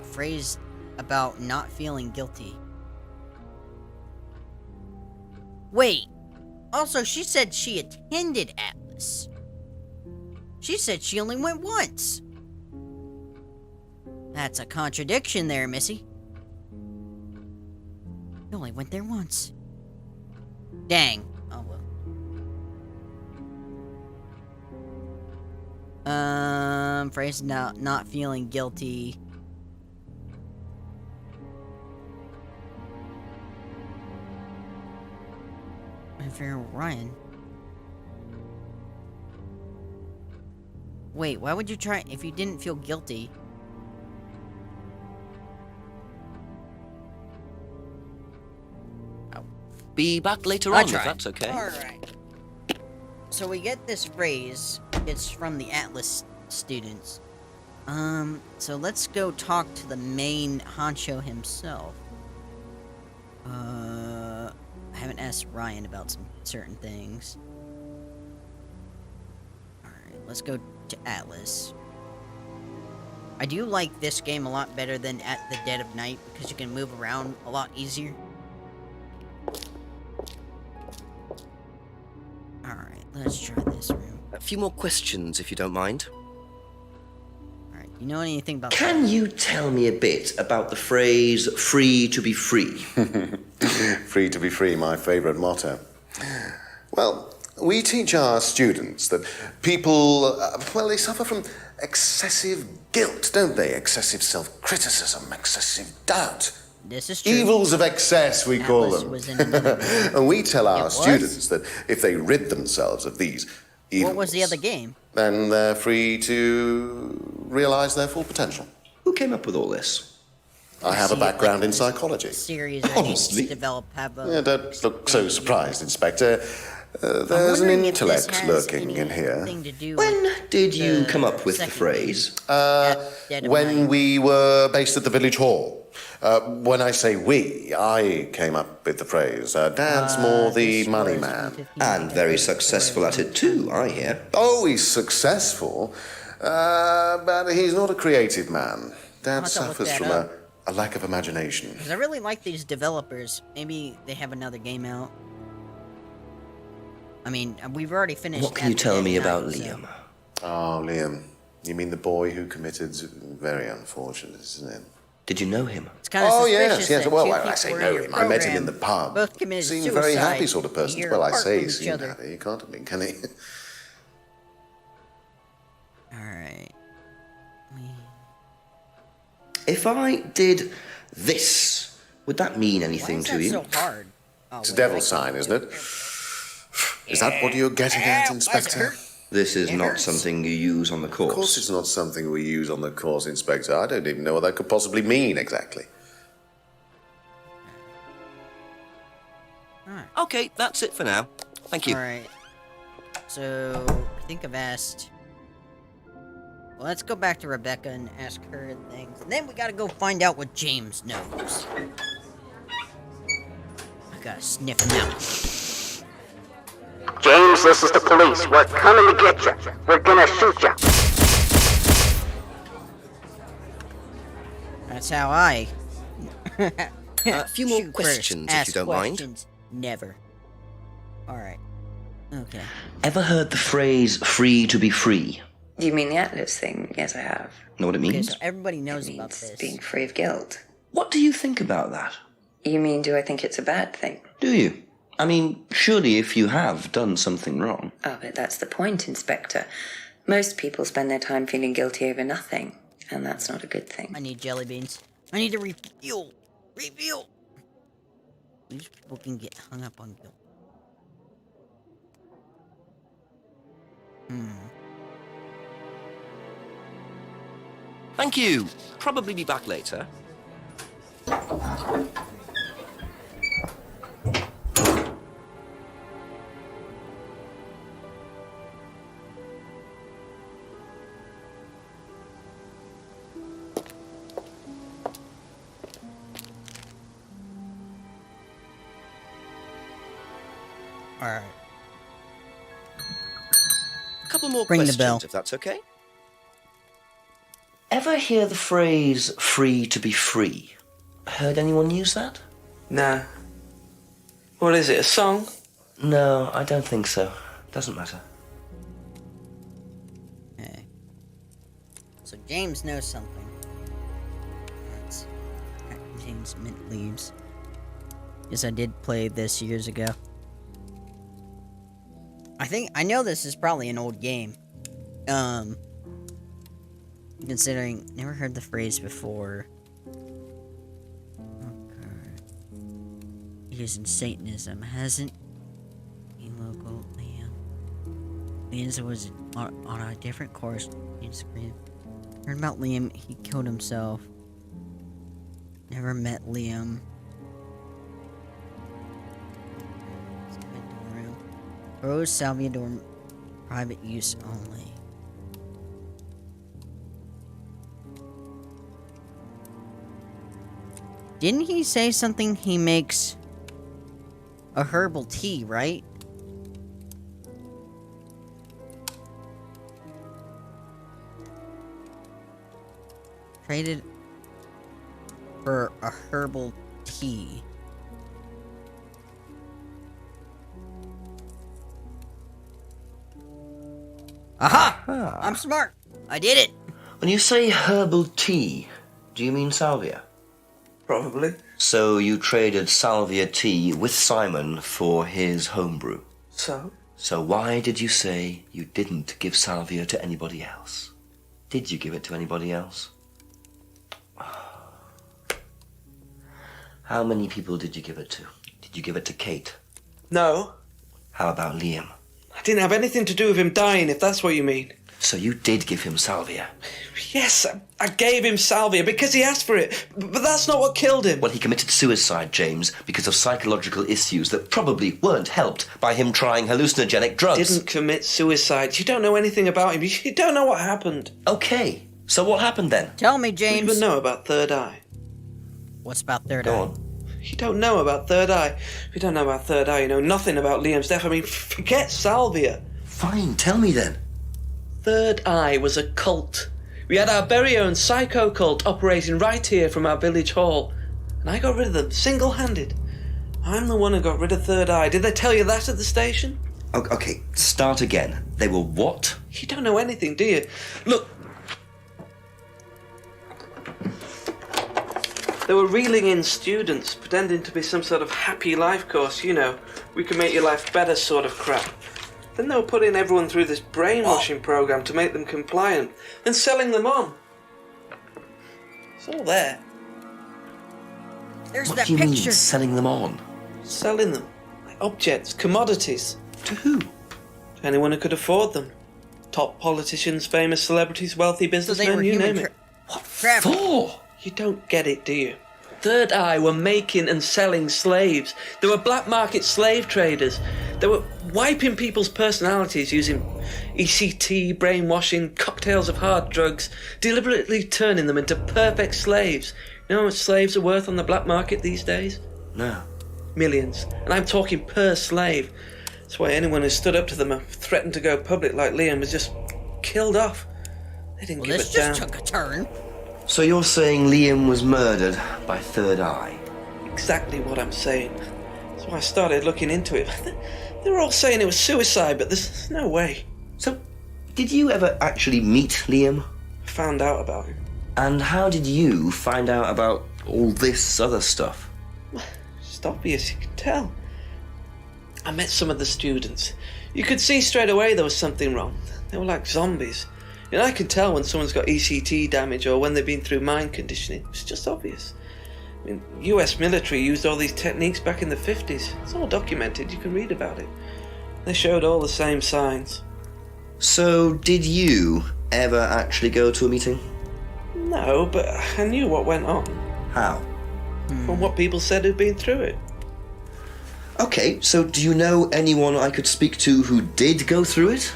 Phrase about not feeling guilty. Wait. Also, she said she attended Atlas. She said she only went once. That's a contradiction there, Missy. You only went there once. Dang. Oh well. Phrase not feeling guilty. I'm figuring Ryan. Wait, why would you try if you didn't feel guilty? Be back later on, if that's okay. Alright. So we get this phrase. It's from the Atlas students. So let's go talk to the main honcho himself. I haven't asked Ryan about some certain things. Alright, let's go to Atlas. I do like this game a lot better than At the Dead of Night because you can move around a lot easier. Alright, let's try this room. A few more questions, if you don't mind. Alright, you know anything about Can you tell me a bit about the phrase free to be free? Free to be free, my favourite motto. Well, we teach our students that people, they suffer from excessive guilt, don't they? Excessive self-criticism, excessive doubt. This is true. Evils of excess, we call Atlas them. was in another game. And we tell our It was? students that if they rid themselves of these evils, What was the other game? then they're free to realise their full potential. Who came up with all this? I have a background in psychology. Series that needs to develop have a... Yeah, don't look so surprised, Inspector. There's an wondering if this intellect has lurking in here. anything to do When with did you the come up with the second phrase? Dead of When Night. we were based at the village hall. When I say we, I came up with the phrase. Dad's more the this money was man. 15 And very successful at it too, I hear. Oh, he's successful, but he's not a creative man. Dad I'll have to look suffers that from up. a lack of imagination. Because I really like these developers. Maybe they have another game out. I mean, we've already finished... What can you At the tell Dead me of about Night, so- Liam? Oh, Liam. You mean the boy who committed... Very unfortunate, isn't it? Did you know him? It's kind of Oh, suspicious yes. that Well, two I people say were know in your him. I met him in program, the pub. Both committed Seemed suicide. a very happy sort of a person. year Well, I apart say from he each seemed other. happy. He can't have been, can he? Alright. If I did this, would that mean Why anything is to that you? so hard? Oh, It's a wait, devil's I sign, can't isn't do it? Is that what you're getting at, Inspector? This is It not hurts. something you use on the course. Of course it's not something we use on the course, Inspector. I don't even know what that could possibly mean, exactly. Okay, that's it for now. Thank you. Alright. So, I think I've asked... Well, let's go back to Rebecca and ask her things. And then we gotta go find out what James knows. I gotta sniff him out. James, this is the police. We're coming to get you. We're gonna shoot you. That's how I... A few more Shoot questions, first, if you don't mind. questions. Never. Alright. Okay. Ever heard the phrase free to be free? Do you mean the Atlas thing? Yes, I have. Know what it Okay, means? so everybody knows It about means this. being free of guilt. What do you think about that? You mean, do I think it's a bad thing? Do you? I mean, surely if you have done something wrong. Oh, but that's the point, Inspector. Most people spend their time feeling guilty over nothing, and that's not a good thing. I need jelly beans. I need to refuel. Refuel! These people can get hung up on guilt. Thank you. Probably be back later. Alright. A couple more Ring the questions, bell. if that's okay. Ever hear the phrase free to be free? Heard anyone use that? Nah. What is it, a song? No, I don't think so. Doesn't matter. Okay. So James knows something. That's... James Mint Leaves. Yes, I did play this years ago. I know this is probably an old game. Considering, never heard the phrase before. Okay. Using Satanism hasn't. Local Liam. Liam was on a different course. Heard about Liam. He killed himself. Never met Liam. Rose Salvador, private use only. Didn't he say something he makes a herbal tea, right? Traded for a herbal tea. Aha! I'm smart. I did it. When you say herbal tea, do you mean salvia? Probably. So you traded salvia tea with Simon for his homebrew. So? So why did you say you didn't give salvia to anybody else? Did you give it to anybody else? How many people did you give it to? Did you give it to Kate? No. How about Liam? I didn't have anything to do with him dying, if that's what you mean. So you did give him salvia? Yes, I gave him salvia because he asked for it, but that's not what killed him. Well, he committed suicide, James, because of psychological issues that probably weren't helped by him trying hallucinogenic drugs. Didn't commit suicide. You don't know anything about him. You don't know what happened. Okay, so what happened then? Tell me, You James. even know about Third Eye. What's about Third Go Eye? on. You don't know about Third Eye. If you don't know about Third Eye, you know nothing about Liam's death. I mean, forget salvia. Fine, tell me then. Third Eye was a cult. We had our very own psycho cult operating right here from our village hall. And I got rid of them, single-handed. I'm the one who got rid of Third Eye. Did they tell you that at the station? Okay, start again. They were what? You don't know anything, do you? Look. They were reeling in students, pretending to be some sort of happy life course, you know. We can make your life better sort of crap. Then they were putting everyone through this brainwashing program to make them compliant, and selling them on. It's all there. There's What that do you mean, picture. selling them on? Selling them. Like objects, commodities. To who? To anyone who could afford them. Top politicians, famous celebrities, wealthy So they businessmen, were you human name it. What traffic. for? You don't get it, do you? Third Eye were making and selling slaves. They were black market slave traders. They were wiping people's personalities using ECT, brainwashing, cocktails of hard drugs, deliberately turning them into perfect slaves. You know how much slaves are worth on the black market these days? No. Millions. And I'm talking per slave. That's why anyone who stood up to them and threatened to go public like Liam was just killed off. They didn't give this a damn. just took a turn. So you're saying Liam was murdered by Third Eye? Exactly what I'm saying. That's why I started looking into it. They were all saying it was suicide, but there's no way. So, did you ever actually meet Liam? I found out about him. And how did you find out about all this other stuff? It's obvious, you can tell. I met some of the students. You could see straight away there was something wrong. They were like zombies. And I can tell when someone's got ECT damage or when they've been through mind conditioning. It's just obvious. I mean, US military used all these techniques back in the 50s. It's all documented, you can read about it. They showed all the same signs. So, did you ever actually go to a meeting? No, but I knew what went on. How? From what people said who'd been through it. Okay, so do you know anyone I could speak to who did go through it?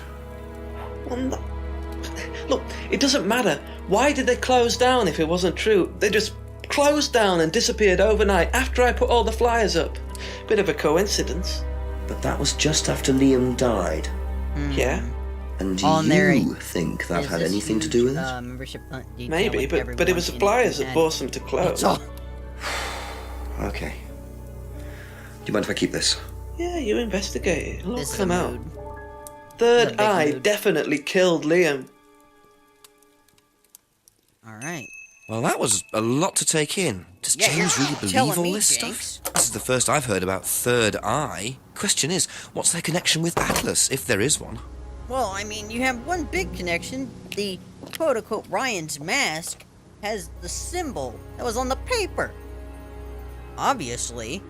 Well, no. Look, it doesn't matter. Why did they close down if it wasn't true? They just closed down and disappeared overnight after I put all the flyers up. Bit of a coincidence. But that was just after Liam died. Yeah. And do On there you think that had anything to do with it? Membership detail Maybe, with but it everyone was the in flyers it that and- forced them to close. It's all- Okay. Do you mind if I keep this? Yeah, you investigate it. It'll all This is come a out. mood. Third big Eye mood. definitely killed Liam. Alright. Well, that was a lot to take in. Does Yeah, James you're really telling believe all me, this Jinx. stuff? This is the first I've heard about Third Eye. Question is, what's their connection with Atlas, if there is one? Well, I mean, you have one big connection. The quote-unquote Ryan's mask has the symbol that was on the paper. Obviously.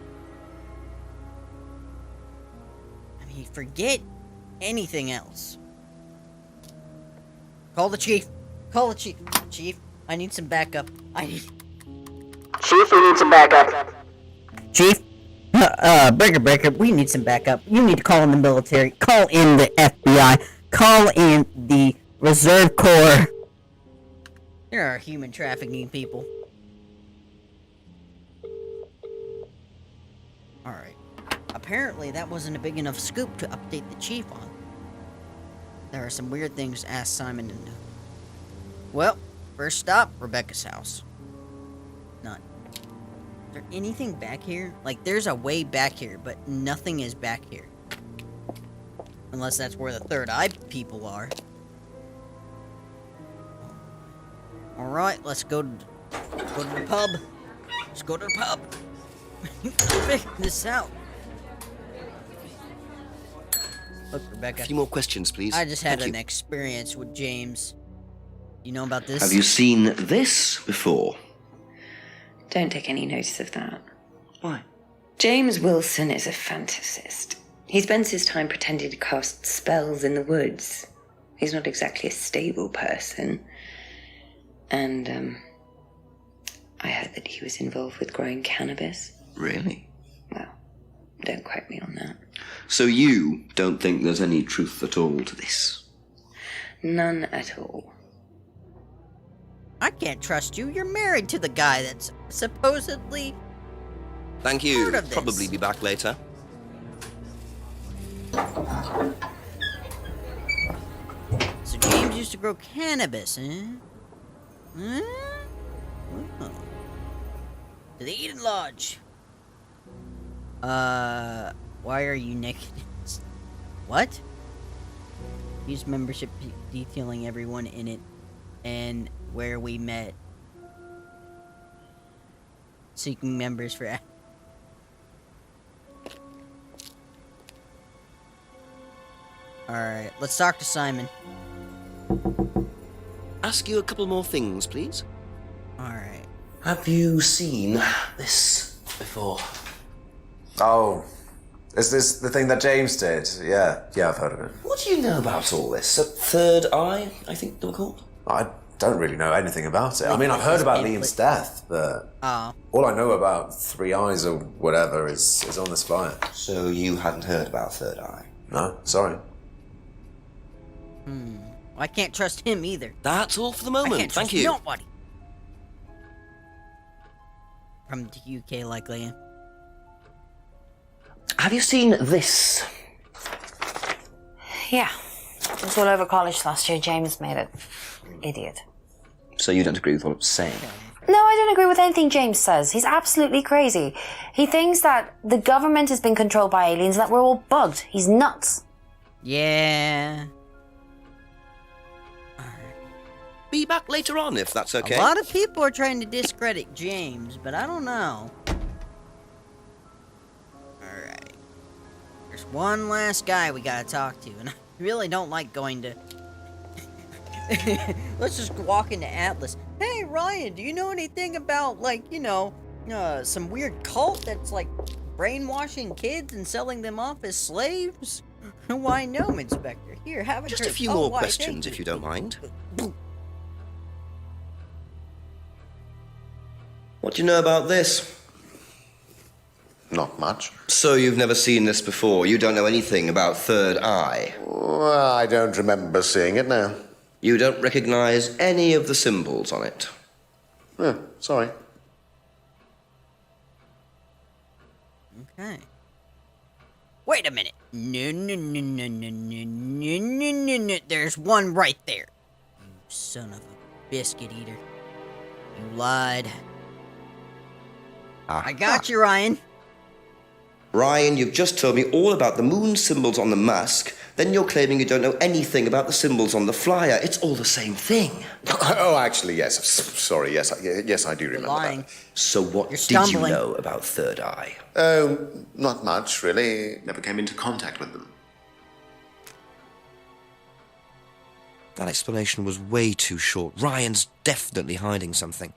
I mean, forget anything else. Call the chief. Call the chief. Chief, I need some backup. Chief, we need some backup. Chief? Breaker, we need some backup. You need to call in the military. Call in the FBI. Call in the Reserve Corps. There are human trafficking people. Alright. Apparently that wasn't a big enough scoop to update the chief on. There are some weird things to ask Simon to do. Well, first stop, Rebecca's house. None. Is there anything back here? Like, there's a way back here, but nothing is back here. Unless that's where the Third Eye people are. Alright, let's go to the pub. Let's go to the pub. Figure this out. Look, Rebecca. A few more questions, please. I just had Thank an you. experience with James. You know about this? Have you seen this before? Don't take any notice of that. Why? James Wilson is a fantasist. He spends his time pretending to cast spells in the woods. He's not exactly a stable person. And, I heard that he was involved with growing cannabis. Really? Well, don't quote me on that. So you don't think there's any truth at all to this? None at all. I can't trust you. You're married to the guy that's supposedly... Thank you. Part of this. Probably be back later. So James used to grow cannabis, eh? Huh? Oh. To the Eden Lodge. Why are you naked? What? Use membership detailing everyone in it and where we met. Seeking members for... Alright, let's talk to Simon. Ask you a couple more things, please. Alright. Have you seen this before? Oh, is this the thing that James did? Yeah, I've heard of it. What do you know about all this? A Third Eye, I think they were called? I don't really know anything about it. I mean, I've heard about Liam's death, but all I know about Three Eyes or whatever is on this flyer. So you hadn't heard about Third Eye? No, sorry. I can't trust him either. That's all for the I moment. can't Thank trust you. nobody. From the UK, likely. Have you seen this? Yeah. It was all over college last year. James made it. Idiot. So you don't agree with what I'm saying? No, I don't agree with anything James says. He's absolutely crazy. He thinks that the government has been controlled by aliens and that we're all bugged. He's nuts. Yeah. Be back later on, if that's okay. A lot of people are trying to discredit James, but I don't know. Alright. There's one last guy we gotta talk to, and I really don't like going to... Let's just walk into Atlas. Hey, Ryan, do you know anything about, like, you know, some weird cult that's, like, brainwashing kids and selling them off as slaves? Why, no, Inspector. Here, have a Just drink. a few Oh, more why, questions, thank if you don't mind. What do you know about this? Not much. So you've never seen this before? You don't know anything about Third Eye? Well, I don't remember seeing it now. You don't recognize any of the symbols on it? Sorry. Okay. Wait a minute. No. There's one right there. You son of a biscuit eater. You lied. I got you, Ryan. Ryan, you've just told me all about the moon symbols on the mask. Then you're claiming you don't know anything about the symbols on the flyer. It's all the same thing. Oh, actually, yes. Sorry, yes, yes, I do remember lying. that. So what You're did you stumbling. know about Third Eye? Oh, not much, really. Never came into contact with them. That explanation was way too short. Ryan's definitely hiding something.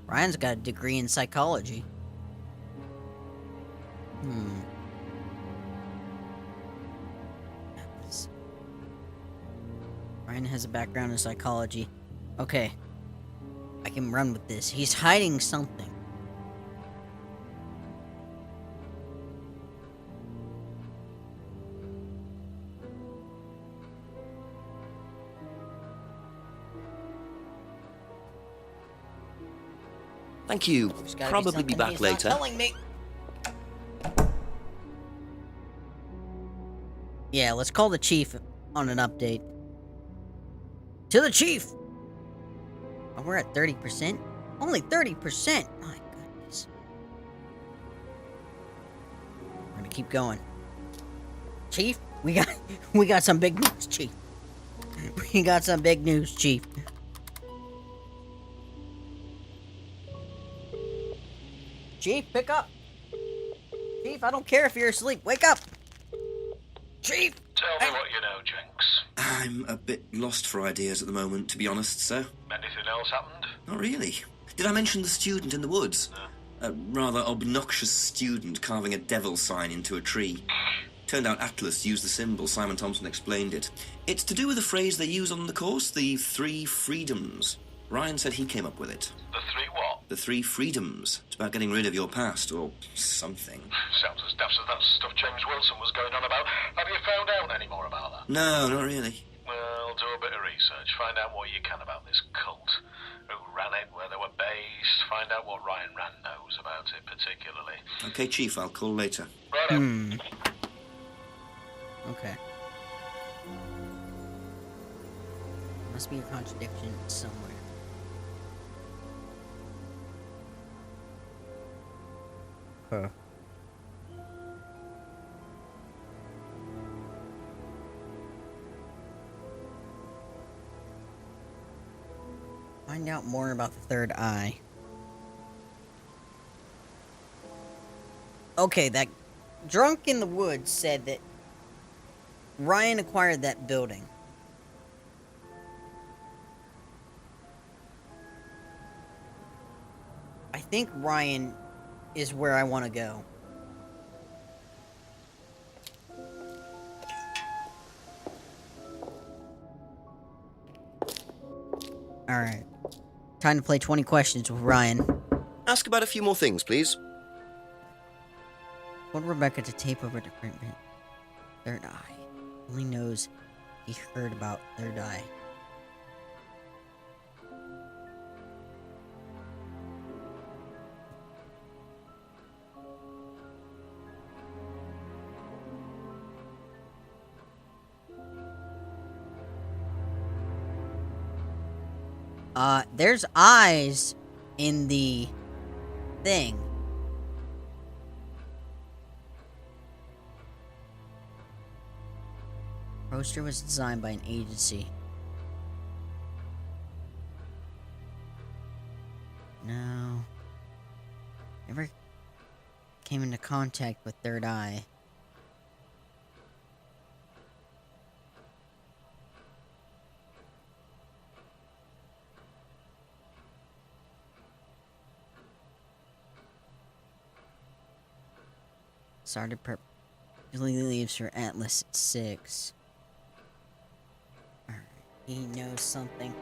Ryan's got a degree in psychology. Ryan has a background in psychology. Okay. I can run with this. He's hiding something. Thank you. There's gotta Probably something be back he's later. Not telling me. Yeah, let's call the chief on an update. To the chief! Oh, we're at 30%? Only 30%? My goodness. We're gonna keep going. Chief, we got some big news, Chief. We got some big news, Chief. Chief, pick up. Chief, I don't care if you're asleep. Wake up. Chief! Tell me what you know, Jenks. I'm a bit lost for ideas at the moment, to be honest, sir. Anything else happened? Not really. Did I mention the student in the woods? No. A rather obnoxious student carving a devil sign into a tree. Turned out Atlas used the symbol. Simon Thompson explained it. It's to do with a phrase they use on the course, the 3 freedoms. Ryan said he came up with it. The 3 what? The 3 freedoms. It's about getting rid of your past, or something. Sounds as daft as that stuff James Wilson was going on about. Have you found out any more about that? No, not really. Well, do a bit of research. Find out what you can about this cult. Who ran it, where they were based. Find out what Ryan Rand knows about it, particularly. Okay, Chief, I'll call later. Right. Okay. Must be a contradiction somewhere. Huh. Find out more about the third eye. Okay, that drunk in the woods said that Ryan acquired that building. I think Ryan is where I want to go. Alright. Time to play 20 questions with Ryan. Ask about a few more things, please. Told Rebecca to tape over the print Third Eye. Only knows he heard about Third Eye. There's eyes in the thing. Poster was designed by an agency. No. Never came into contact with Third Eye. Started usually leaves for Atlas at 6. Alright, he knows something.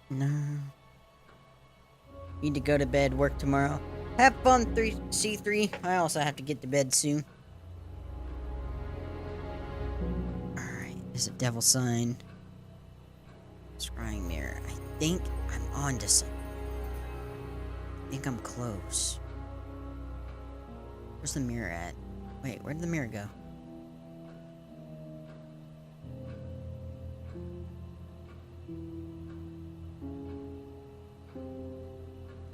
No. Need to go to bed, work tomorrow. Have fun, C3. I also have to get to bed soon. Alright, there's a devil sign. Scrying mirror. I think I'm on to something. I think I'm close. Where's the mirror at? Wait, where did the mirror go?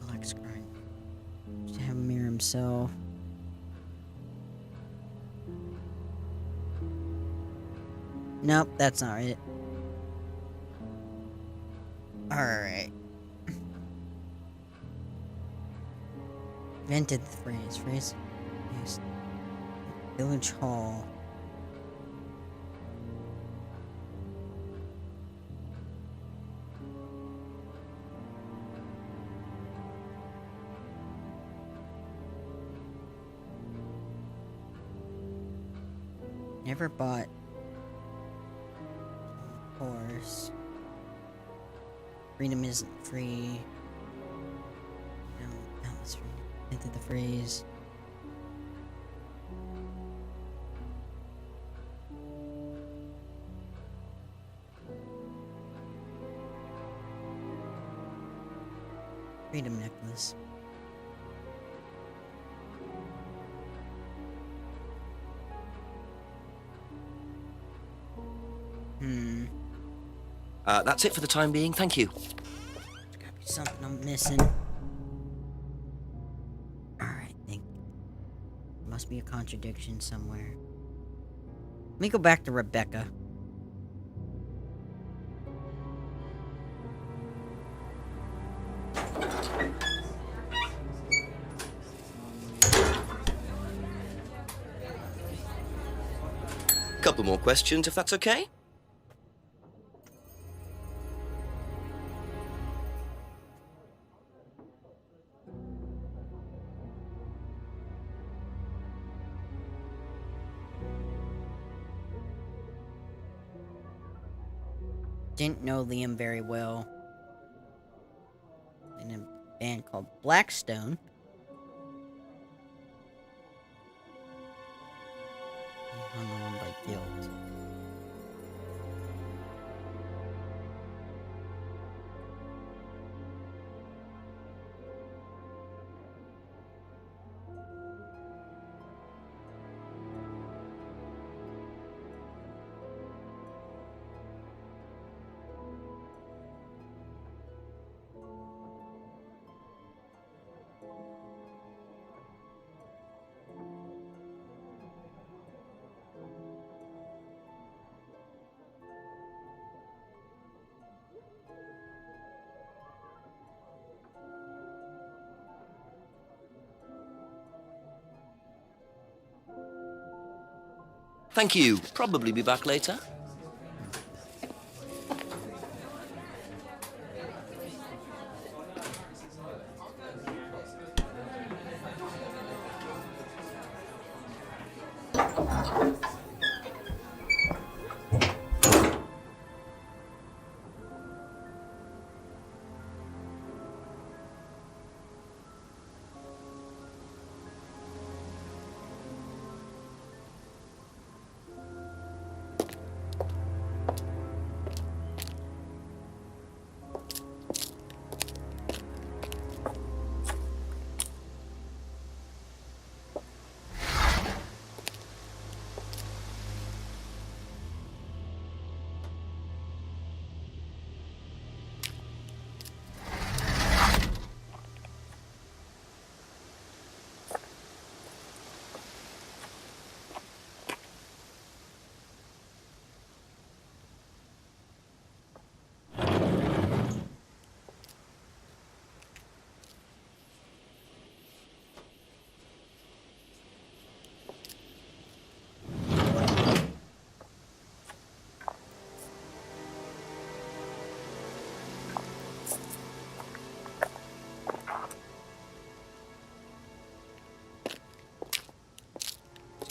Black screen. Should have a mirror himself. Nope, that's not it. Alright. Invented the phrase. Yes. Village Hall. Never bought a horse. Freedom isn't free. No, that was free. Invented the phrase. Freedom necklace. That's it for the time being, thank you. There's gotta be something I'm missing. Alright, think. There must be a contradiction somewhere. Let me go back to Rebecca. Couple more questions, if that's okay? Didn't know Liam very well. In a band called Blackstone. He hung on by guilt. Thank you. Probably be back later.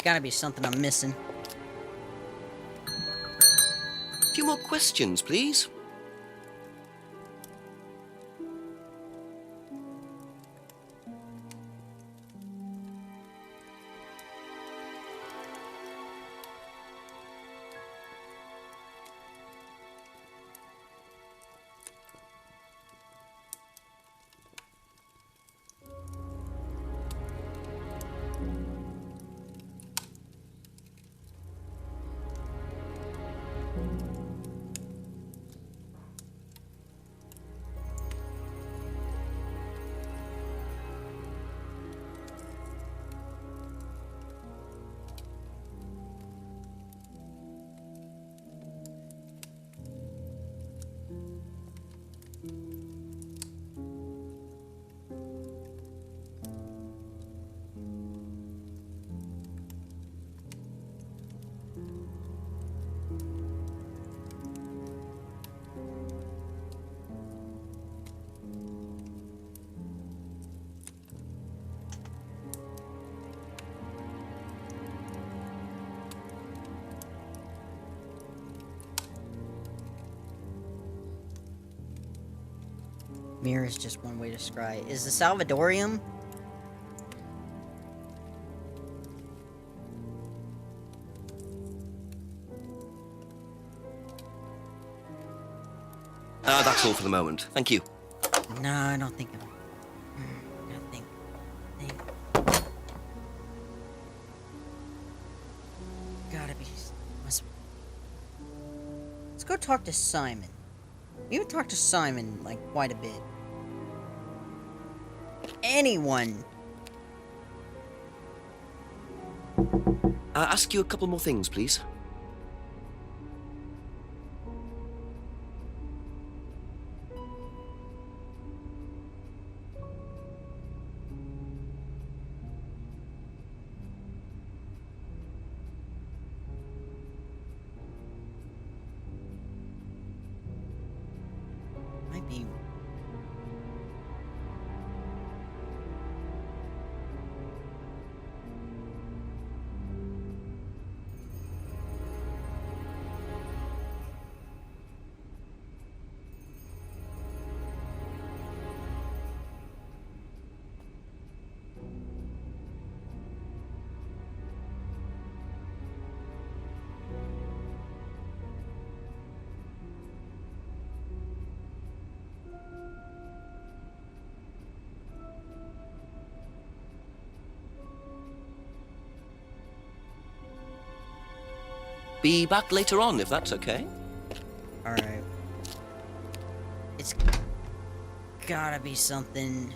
Gotta be something I'm missing. A few more questions, please. Mirror is just one way to describe it. Is the Salvadorium? That's all for the moment. Thank you. No, I don't think I'm... I think... Gotta be... Let's go talk to Simon. We haven't talked to Simon, like, quite a bit. Anyone! Ask you a couple more things, please. Might be... Be back later on, if that's okay. Alright. It's gotta be something...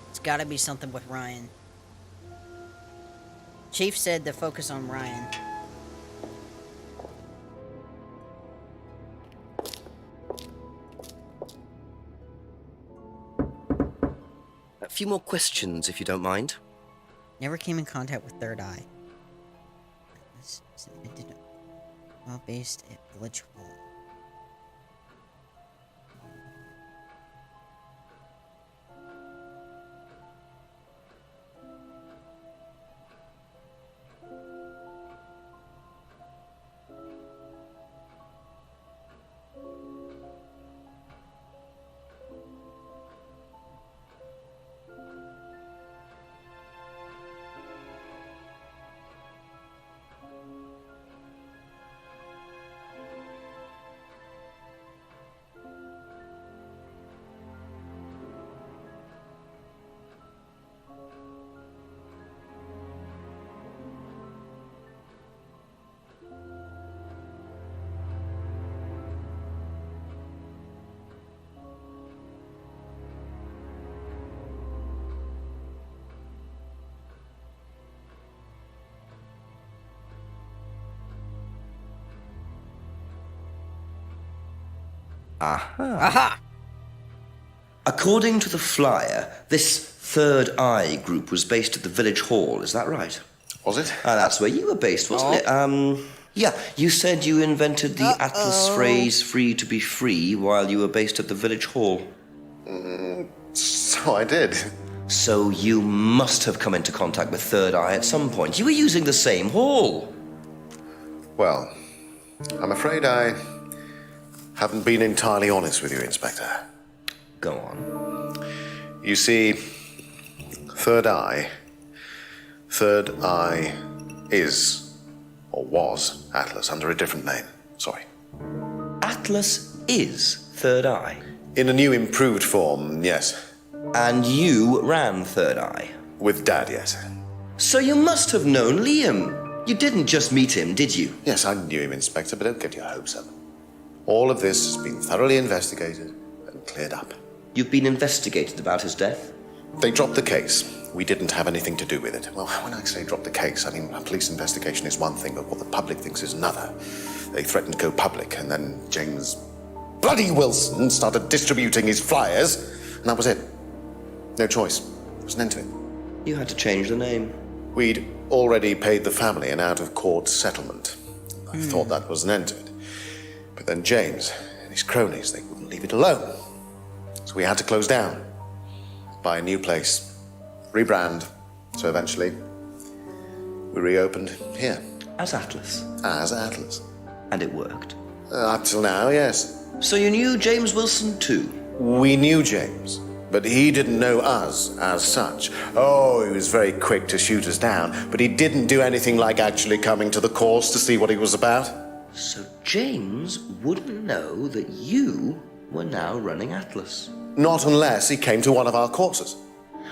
It's gotta be something with Ryan. Chief said to focus on Ryan. A few more questions, if you don't mind. Never came in contact with Third Eye. is ended up based at Village Hall. Aha! According to the flyer, this Third Eye group was based at the village hall, is that right? Was it? That's where you were based, wasn't it? Yeah, you said you invented the Atlas phrase free to be free while you were based at the village hall. So I did. So you must have come into contact with Third Eye at some point. You were using the same hall. Well, I'm afraid I haven't been entirely honest with you, Inspector. Go on. You see, Third Eye is, or was, Atlas under a different name. Sorry. Atlas is Third Eye? In a new improved form, yes. And you ran Third Eye? With Dad, yes. So you must have known Liam. You didn't just meet him, did you? Yes, I knew him, Inspector, but don't get your hopes up. All of this has been thoroughly investigated and cleared up. You've been investigated about his death? They dropped the case. We didn't have anything to do with it. Well, when I say drop the case, I mean a police investigation is one thing, but what the public thinks is another. They threatened to go public, and then James bloody Wilson started distributing his flyers, and that was it. No choice. There was an end to it. You had to change the name. We'd already paid the family an out-of-court settlement. I thought that was an end to it. But then James and his cronies, they wouldn't leave it alone. So we had to close down, buy a new place, rebrand. So eventually, we reopened here. As Atlas? As Atlas. And it worked? Up till now, yes. So you knew James Wilson too? We knew James, but he didn't know us as such. Oh, he was very quick to shoot us down, but he didn't do anything like actually coming to the course to see what he was about. So James wouldn't know that you were now running Atlas? Not unless he came to one of our courses.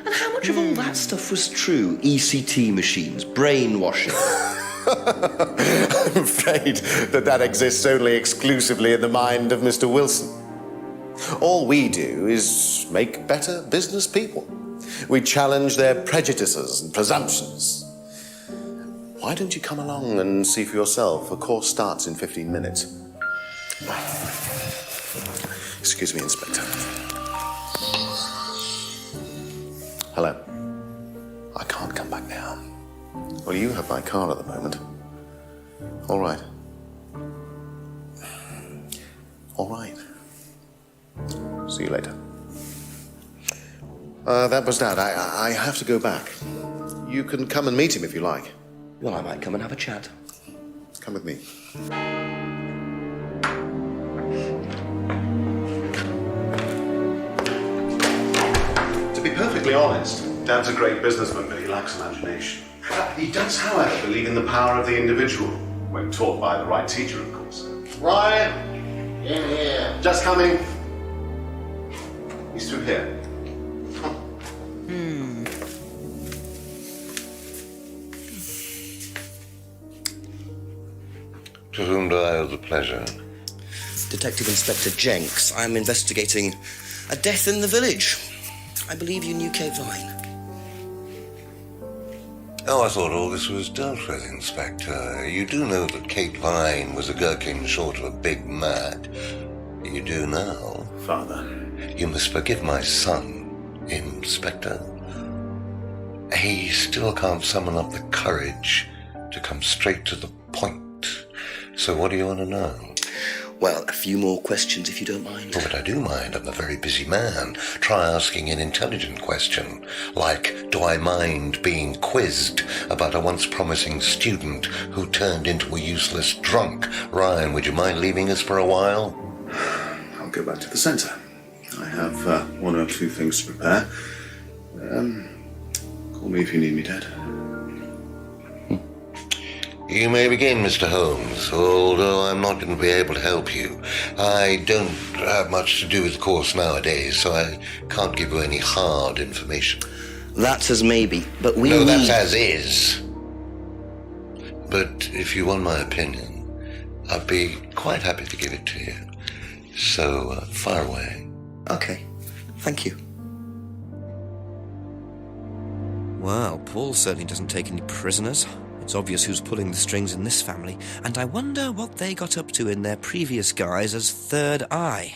And how much of all that stuff was true? ECT machines, brainwashing? I'm afraid that exists only exclusively in the mind of Mr. Wilson. All we do is make better business people. We challenge their prejudices and presumptions. Why don't you come along and see for yourself? A course starts in 15 minutes. Excuse me, Inspector. Hello. I can't come back now. Well, you have my car at the moment. All right. All right. See you later. That was Dad. I have to go back. You can come and meet him if you like. Well, I might come and have a chat. Come with me. To be perfectly honest, Dad's a great businessman, but he lacks imagination. He does, however, believe in the power of the individual, when taught by the right teacher, of course. Ryan! In here. Just coming. He's through here. To whom do I owe the pleasure? Detective Inspector Jenks. I'm investigating a death in the village. I believe you knew Kate Vine. Oh, I thought all this was dealt with, Inspector. You do know that Kate Vine was a gherkin short of a Big Mac. You do now. Father. You must forgive my son, Inspector. He still can't summon up the courage to come straight to the point. So what do you want to know? Well, a few more questions if you don't mind. Oh, but I do mind. I'm a very busy man. Try asking an intelligent question, like, do I mind being quizzed about a once promising student who turned into a useless drunk? Ryan, would you mind leaving us for a while? I'll go back to the centre. I have one or two things to prepare. Call me if you need me, Dad. You may begin, Mr. Holmes, although I'm not going to be able to help you. I don't have much to do with the course nowadays, so I can't give you any hard information. That's as maybe, but we No, need... that's as is. But if you want my opinion, I'd be quite happy to give it to you. So, fire away. Okay, thank you. Well, Paul certainly doesn't take any prisoners. It's obvious who's pulling the strings in this family, and I wonder what they got up to in their previous guise as Third Eye.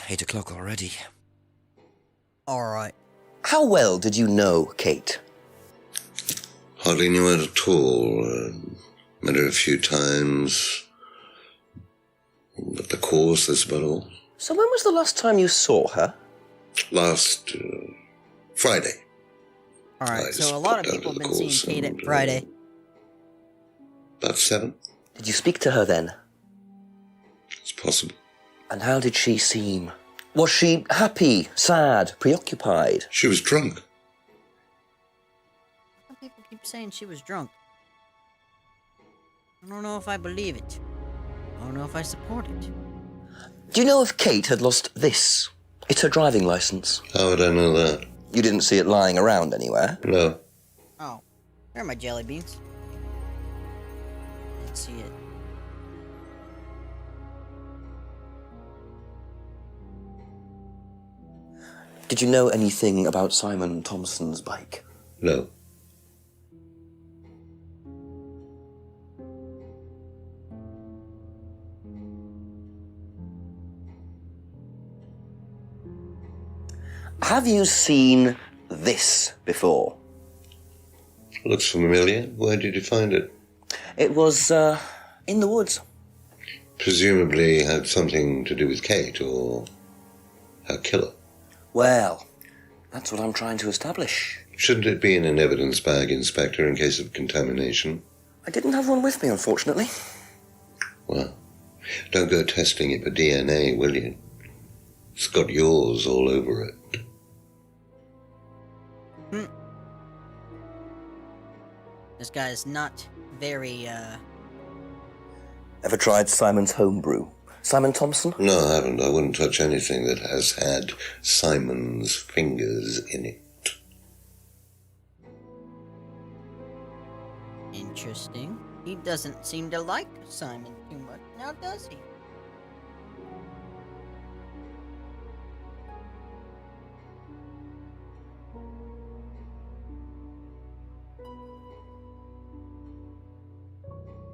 8 o'clock already. Alright. How well did you know Kate? Hardly knew her at all. Met her a few times. At the course, that's about all. So when was the last time you saw her? Last Friday. Alright, so a lot of people have been seeing Kate at Friday. About 7. Did you speak to her then? It's possible. And how did she seem? Was she happy, sad, preoccupied? She was drunk. Some people keep saying she was drunk. I don't know if I believe it. I don't know if I support it. Do you know if Kate had lost this? It's her driving licence. How would I know that? You didn't see it lying around anywhere? No. Oh, there are my jelly beans. Let's see it. Did you know anything about Simon Thompson's bike? No. Have you seen this before? Looks familiar. Where did you find it? It was, in the woods. Presumably had something to do with Kate or her killer. Well, that's what I'm trying to establish. Shouldn't it be in an evidence bag, Inspector, in case of contamination? I didn't have one with me, unfortunately. Well, don't go testing it for DNA, will you? It's got yours all over it. This guy is not very, Ever tried Simon's homebrew? Simon Thompson? No, I haven't. I wouldn't touch anything that has had Simon's fingers in it. Interesting. He doesn't seem to like Simon too much, now does he?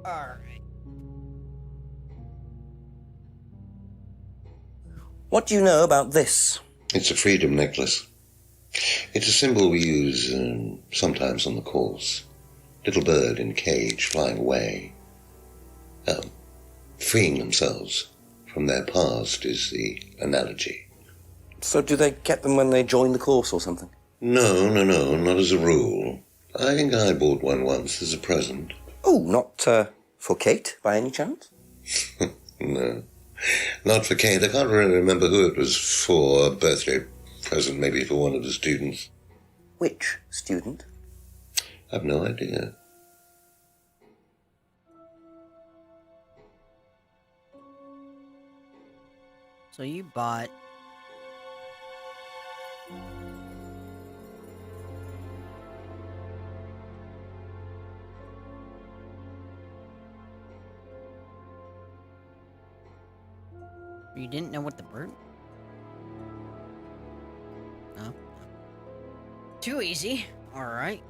Alright. What do you know about this? It's a freedom necklace. It's a symbol we use sometimes on the course. Little bird in cage flying away. Freeing themselves from their past is the analogy. So do they get them when they join the course or something? No, not as a rule. I think I bought one once as a present. Oh, not for Kate, by any chance? No, not for Kate. I can't really remember who it was for. A birthday present, maybe for one of the students. Which student? I've no idea. So you bought... You didn't know what the bird... No. Too easy. Alright.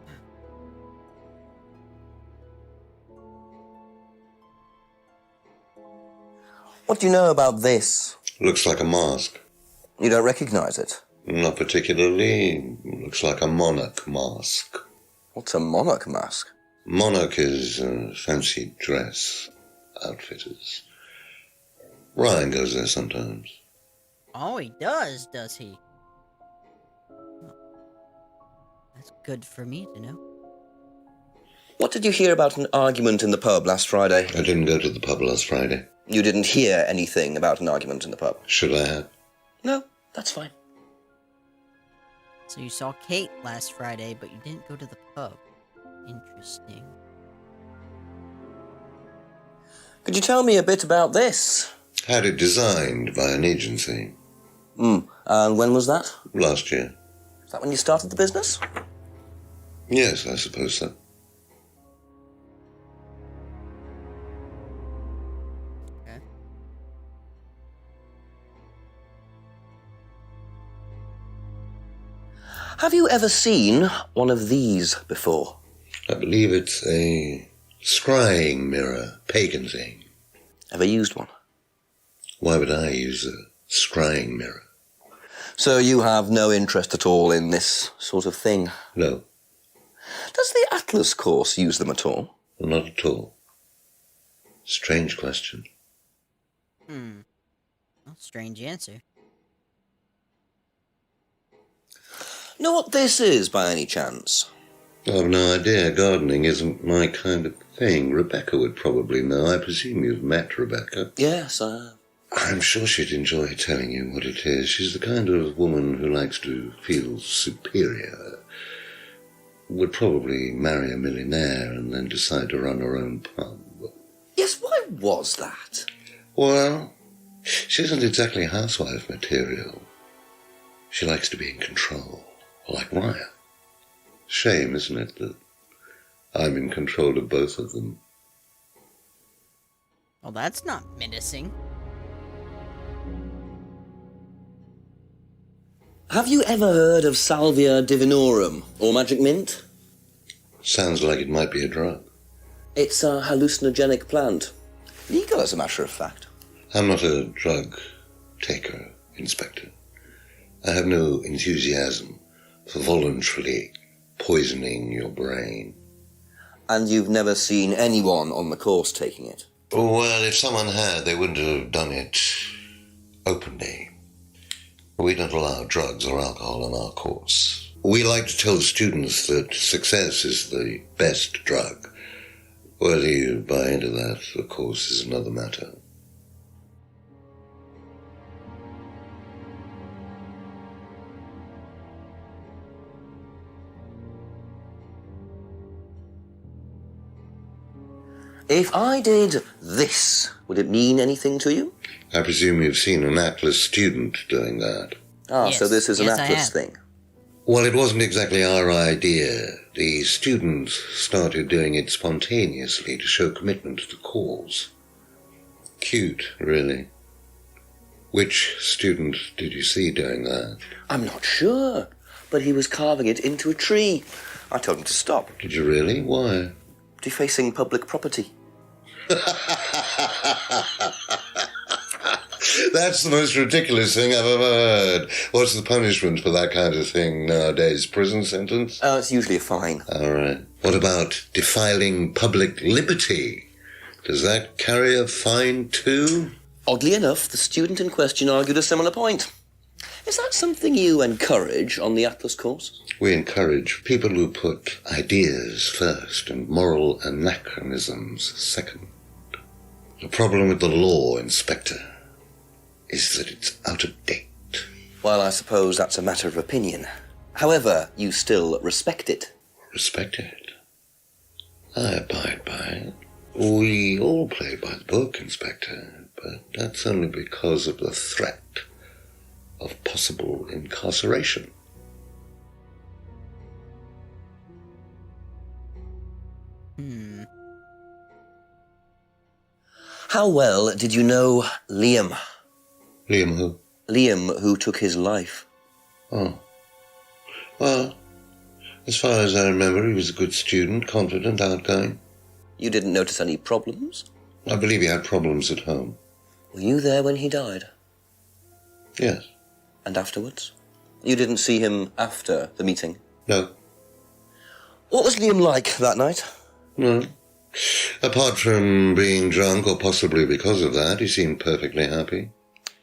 What do you know about this? Looks like a mask. You don't recognize it? Not particularly. Looks like a monarch mask. What's a monarch mask? Monarch is fancy dress outfitters. Ryan goes there sometimes. Oh, he does he? That's good for me to know. What did you hear about an argument in the pub last Friday? I didn't go to the pub last Friday. You didn't hear anything about an argument in the pub? Should I have? No, that's fine. So you saw Kate last Friday, but you didn't go to the pub. Interesting. Could you tell me a bit about this? Had it designed by an agency. And when was that? Last year. Is that when you started the business? Yes, I suppose so. Okay. Have you ever seen one of these before? I believe it's a scrying mirror, pagan thing. Ever used one? Why would I use a scrying mirror? So you have no interest at all in this sort of thing? No. Does the Atlas course use them at all? Not at all. Strange question. Well, strange answer. Know what this is, by any chance? I've no idea. Gardening isn't my kind of thing. Rebecca would probably know. I presume you've met Rebecca. Yes, I have. I'm sure she'd enjoy telling you what it is. She's the kind of woman who likes to feel superior. Would probably marry a millionaire and then decide to run her own pub. Yes, why was that? Well, she isn't exactly housewife material. She likes to be in control, like Ryan. Shame, isn't it, that I'm in control of both of them? Well, that's not menacing. Have you ever heard of Salvia divinorum, or magic mint? Sounds like it might be a drug. It's a hallucinogenic plant. Legal, as a matter of fact. I'm not a drug taker, Inspector. I have no enthusiasm for voluntarily poisoning your brain. And you've never seen anyone on the course taking it? Well, if someone had, they wouldn't have done it openly. We don't allow drugs or alcohol on our course. We like to tell students that success is the best drug. Whether you buy into that, of course, is another matter. If I did this, would it mean anything to you? I presume you've seen an Atlas student doing that. Ah, Yes. so this is an Yes, I Atlas have. thing. Well, it wasn't exactly our idea. The students started doing it spontaneously to show commitment to the cause. Cute, really. Which student did you see doing that? I'm not sure, but he was carving it into a tree. I told him to stop. Did you really? Why? Defacing public property. That's the most ridiculous thing I've ever heard. What's the punishment for that kind of thing nowadays? Prison sentence? It's usually a fine. All right. What about defiling public liberty? Does that carry a fine too? Oddly enough, the student in question argued a similar point. Is that something you encourage on the Atlas course? We encourage people who put ideas first and moral anachronisms second. The problem with the law, Inspector, is that it's out of date. Well, I suppose that's a matter of opinion. However, you still respect it. Respect it. I abide by it. We all play by the book, Inspector, but that's only because of the threat of possible incarceration. How well did you know Liam? Liam who? Liam, who took his life. Oh. Well, as far as I remember, he was a good student, confident, outgoing. You didn't notice any problems? I believe he had problems at home. Were you there when he died? Yes. And afterwards? You didn't see him after the meeting? No. What was Liam like that night? Well, apart from being drunk, or possibly because of that, he seemed perfectly happy.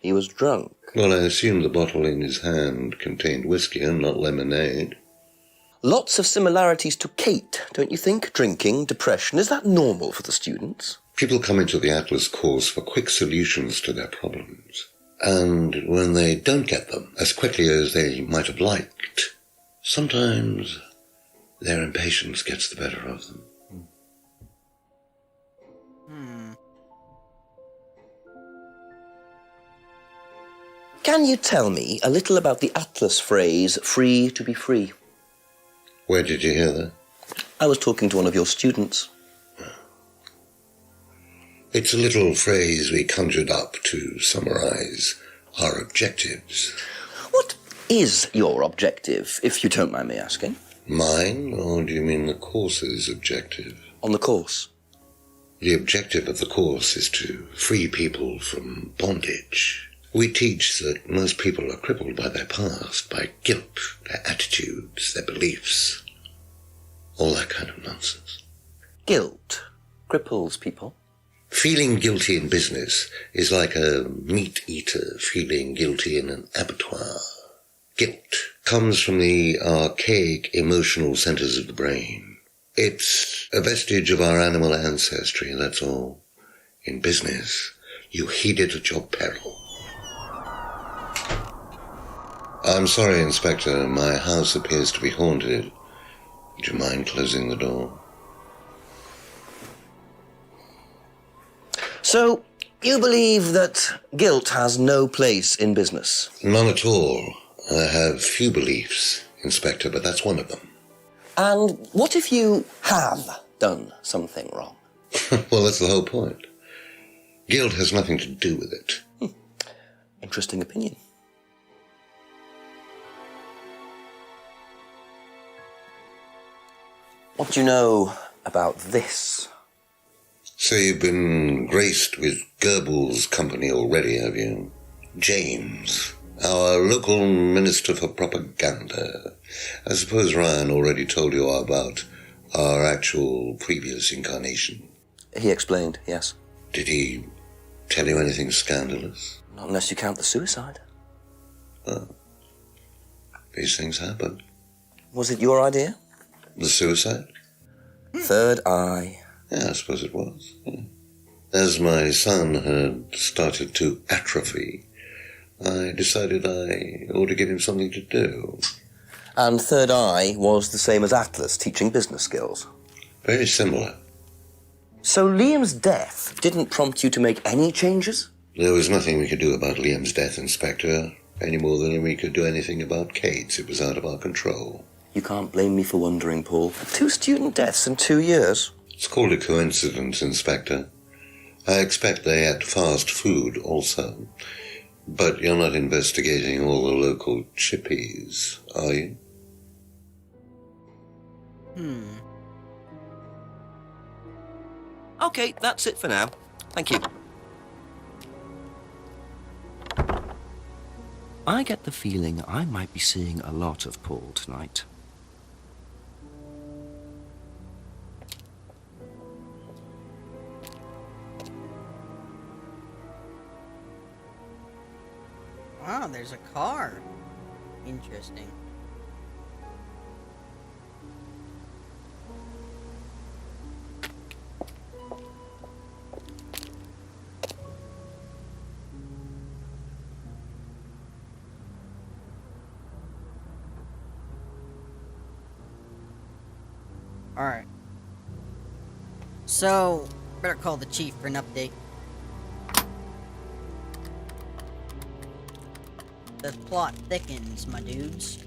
He was drunk? Well, I assume the bottle in his hand contained whiskey and not lemonade. Lots of similarities to Kate, don't you think? Drinking, depression. Is that normal for the students? People come into the Atlas course for quick solutions to their problems. And when they don't get them as quickly as they might have liked, sometimes their impatience gets the better of them. Can you tell me a little about the Atlas phrase, free to be free? Where did you hear that? I was talking to one of your students. It's a little phrase we conjured up to summarize our objectives. What is your objective, if you don't mind me asking? Mine, or do you mean the course's objective? On the course. The objective of the course is to free people from bondage. We teach that most people are crippled by their past, by guilt, their attitudes, their beliefs, all that kind of nonsense. Guilt cripples people? Feeling guilty in business is like a meat eater feeling guilty in an abattoir. Guilt comes from the archaic emotional centers of the brain. It's a vestige of our animal ancestry, that's all. In business, you heed it at your peril. I'm sorry, Inspector. My house appears to be haunted. Would you mind closing the door? So, you believe that guilt has no place in business? None at all. I have few beliefs, Inspector, but that's one of them. And what if you have done something wrong? Well, that's the whole point. Guilt has nothing to do with it. Interesting opinion. What do you know about this? So you've been graced with Goebbels' company already, have you? James, our local minister for propaganda. I suppose Ryan already told you about our actual previous incarnation. He explained, yes. Did he tell you anything scandalous? Not unless you count the suicide. Oh. These things happen. Was it your idea? The suicide? Third eye. Yeah, I suppose it was. Yeah. As my son had started to atrophy, I decided I ought to give him something to do. And Third Eye was the same as Atlas, teaching business skills? Very similar. So Liam's death didn't prompt you to make any changes? There was nothing we could do about Liam's death, Inspector, any more than we could do anything about Kate's. It was out of our control. You can't blame me for wondering, Paul. 2 student deaths in 2 years. It's called a coincidence, Inspector. I expect they ate fast food also. But you're not investigating all the local chippies, are you? Okay, that's it for now. Thank you. I get the feeling I might be seeing a lot of Paul tonight. Wow, there's a car. Interesting. Alright. So, better call the chief for an update. The plot thickens, my dudes.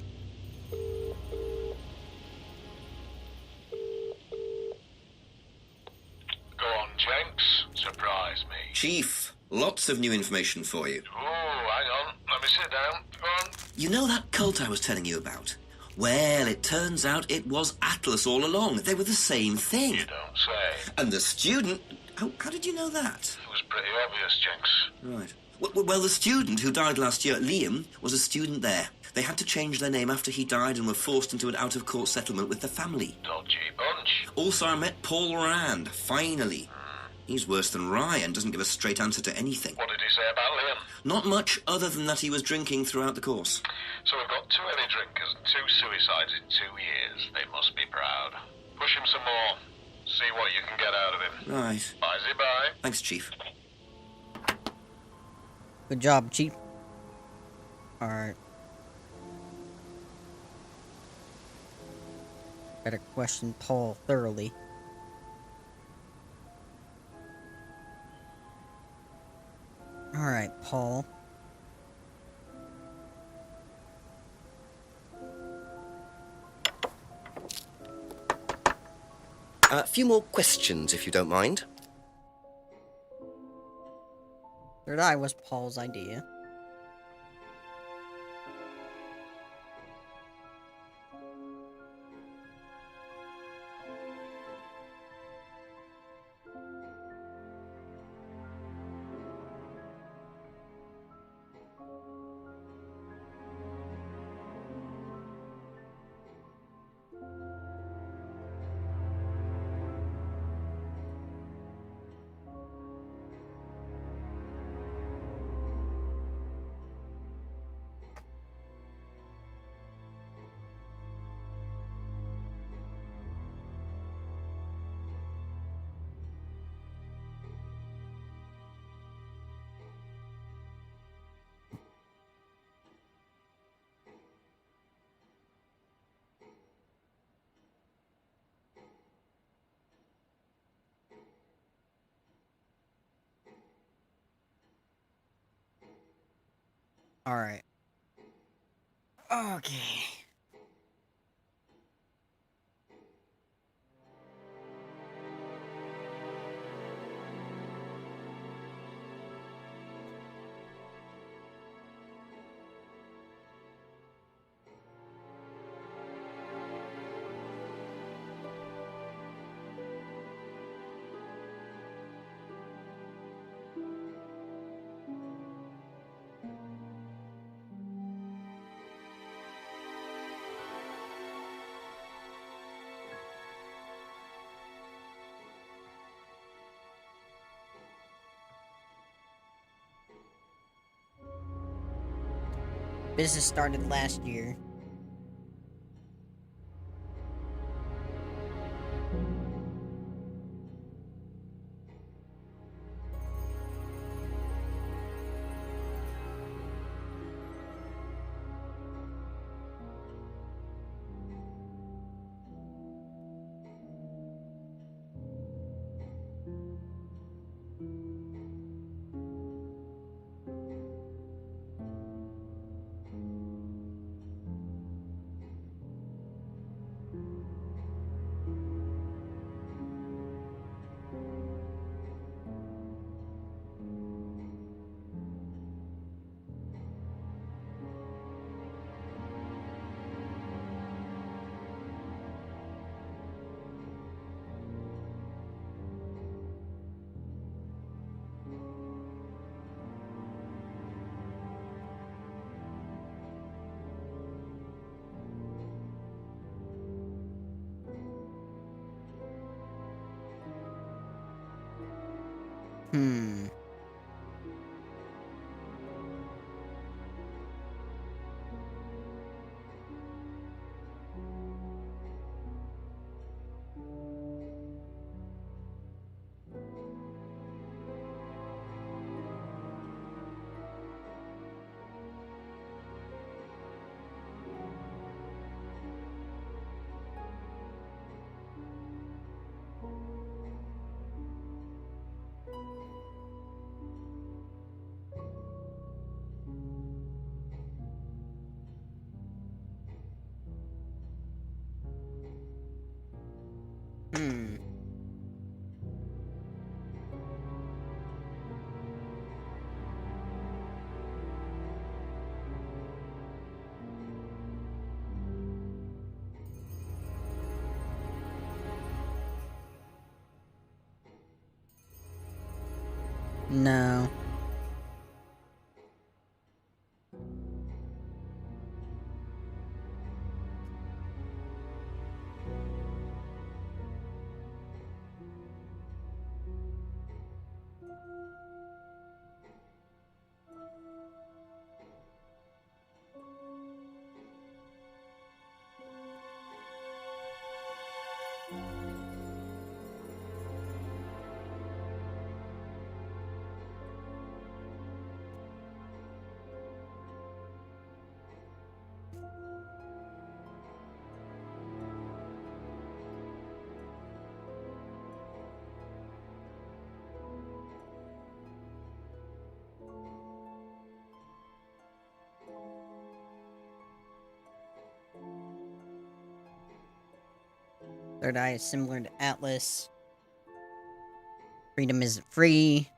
Go on, Jenks. Surprise me. Chief, lots of new information for you. Oh, hang on. Let me sit down. Go on. You know that cult I was telling you about? Well, it turns out it was Atlas all along. They were the same thing. You don't say. And the student... How did you know that? It was pretty obvious, Jenks. Right. Well, the student who died last year, Liam, was a student there. They had to change their name after he died and were forced into an out-of-court settlement with the family. Dodgy bunch. Also, I met Paul Rand, finally. He's worse than Ryan, doesn't give a straight answer to anything. What did he say about Liam? Not much, other than that he was drinking throughout the course. So we've got 2 heavy drinkers and 2 suicides in 2 years. They must be proud. Push him some more. See what you can get out of him. Right. Bye. Thanks, Chief. Good job, Chief. Alright. Better question Paul thoroughly. Alright, Paul. A few more questions, if you don't mind. Third eye was Paul's idea. Alright. Okay. Business started last year. Hmm. Hmm. No. Third eye is similar to Atlas. Freedom isn't free.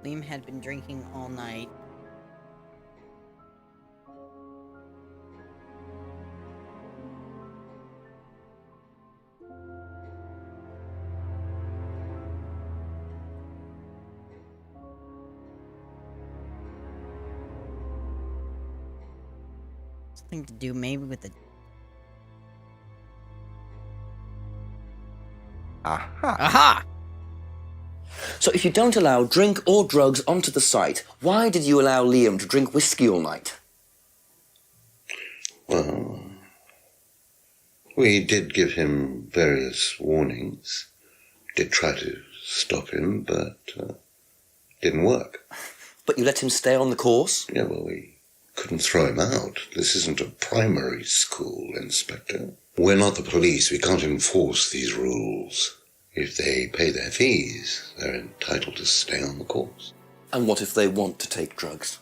Liam had been drinking all night. Something to do maybe with the... Aha! Aha! So if you don't allow drink or drugs onto the site, why did you allow Liam to drink whiskey all night? Well, we did give him various warnings. Did try to stop him, but didn't work. But you let him stay on the course? Yeah, well, we couldn't throw him out. This isn't a primary school, Inspector. We're not the police. We can't enforce these rules. If they pay their fees, they're entitled to stay on the course. And what if they want to take drugs?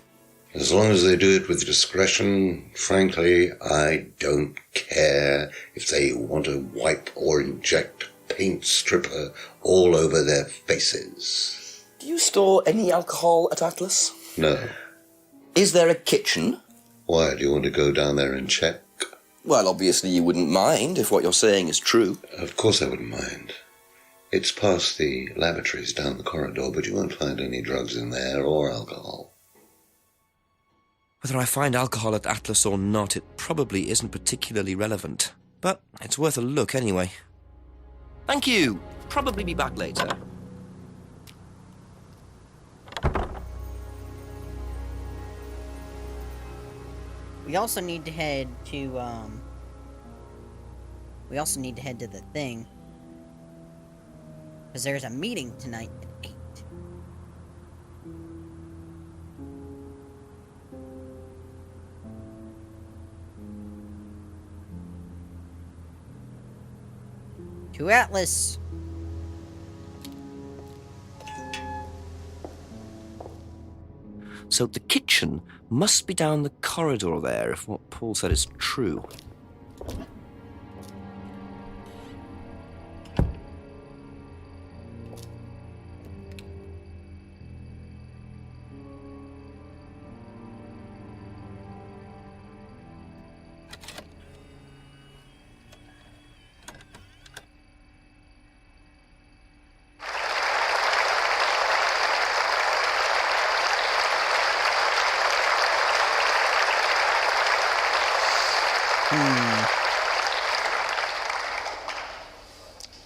As long as they do it with discretion, frankly, I don't care if they want to wipe or inject paint stripper all over their faces. Do you store any alcohol at Atlas? No. Is there a kitchen? Why, do you want to go down there and check? Well, obviously you wouldn't mind if what you're saying is true. Of course I wouldn't mind. It's past the lavatories down the corridor, but you won't find any drugs in there or alcohol. Whether I find alcohol at Atlas or not, it probably isn't particularly relevant. But it's worth a look anyway. Thank you. Probably be back later. We also need to head to, the thing. Because there's a meeting tonight at 8. To Atlas! So the kitchen must be down the corridor there, if what Paul said is true.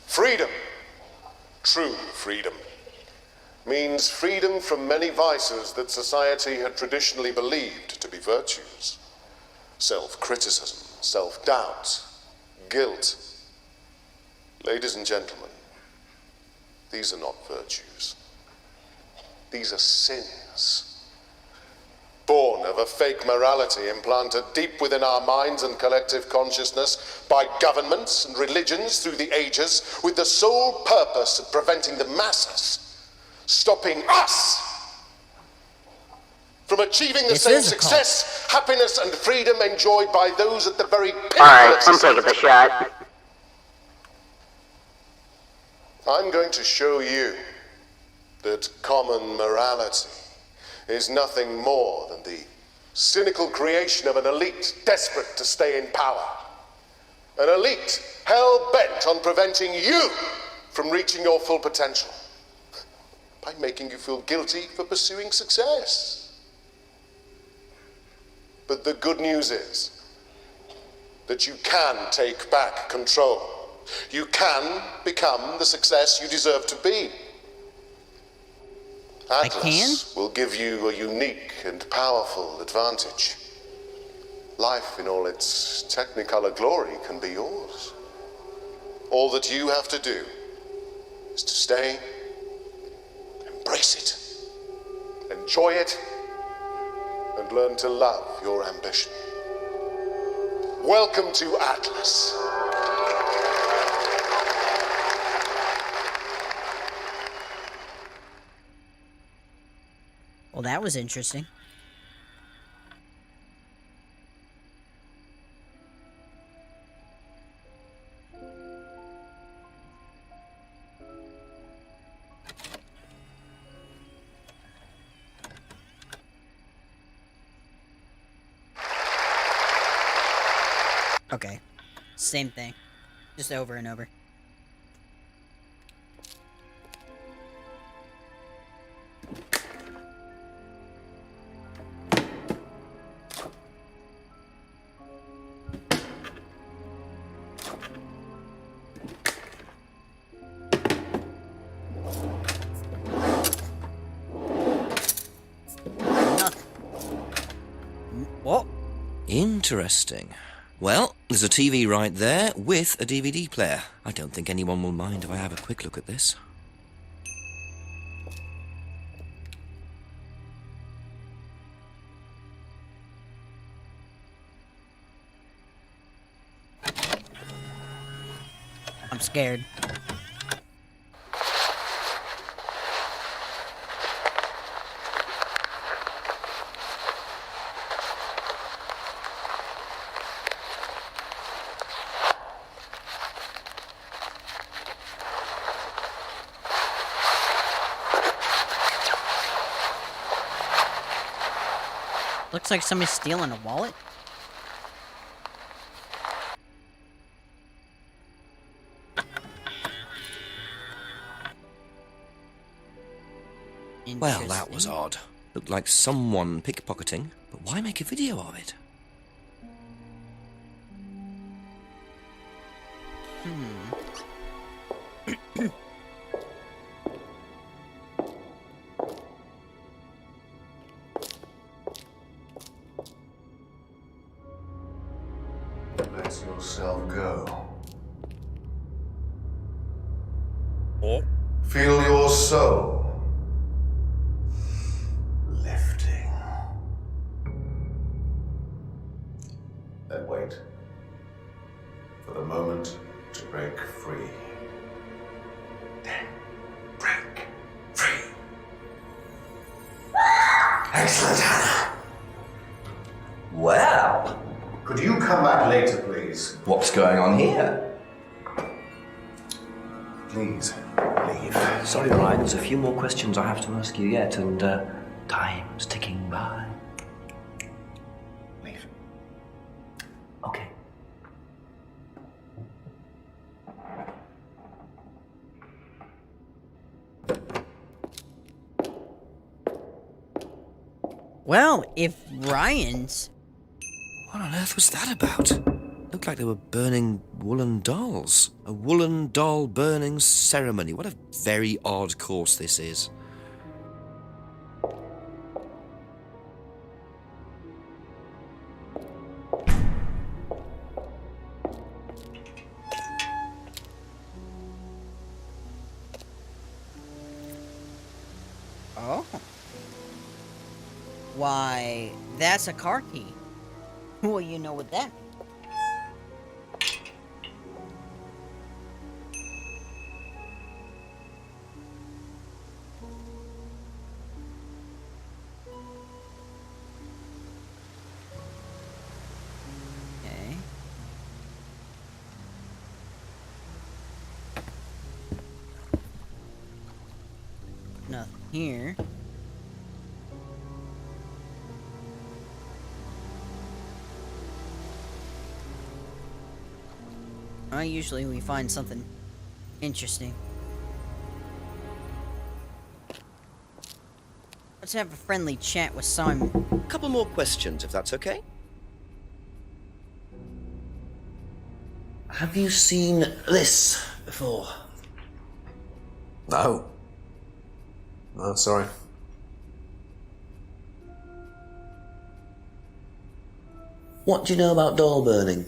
Freedom, true freedom, means freedom from many vices that society had traditionally believed to be virtues. Self-criticism, self-doubt, guilt. Ladies and gentlemen, these are not virtues. These are sins. Born of a fake morality implanted deep within our minds and collective consciousness by governments and religions through the ages with the sole purpose of preventing the masses, stopping us from achieving the same success, happiness and freedom enjoyed by those at the very pinnacle. Alright, I'm taking the shot. I'm going to show you that common morality is nothing more than the cynical creation of an elite desperate to stay in power. An elite hell-bent on preventing you from reaching your full potential by making you feel guilty for pursuing success. But the good news is that you can take back control. You can become the success you deserve to be. Atlas will give you a unique and powerful advantage. Life in all its technicolor glory can be yours. All that you have to do is to stay, embrace it, enjoy it, and learn to love your ambition. Welcome to Atlas. Well, that was interesting. Okay. Same thing. Just over and over. What? Interesting. Well, there's a TV right there with a DVD player. I don't think anyone will mind if I have a quick look at this. I'm scared. Looks like somebody's stealing a wallet. Well, that was odd. Looked like someone pickpocketing, but why make a video of it? Let yourself go. Oh. Feel your soul lifting. Then wait for the moment to break free. Then break free. Excellent, Hannah. Well, Could you come back later, please? what's going on here? Please, leave. Sorry, Ryan, there's a few more questions I have to ask you yet, and time's ticking by. Leave. Okay. Well, if Ryan's... What on earth was that about? Looked like they were burning woolen dolls. A woolen doll burning ceremony. What a very odd course this is. Oh. Why, that's a car key. Well, you know what that means. Okay. Nothing here. Usually we find something interesting. Let's have a friendly chat with Simon. A couple more questions, if that's okay. Have you seen this before? No. No, sorry. What do you know about doll burning?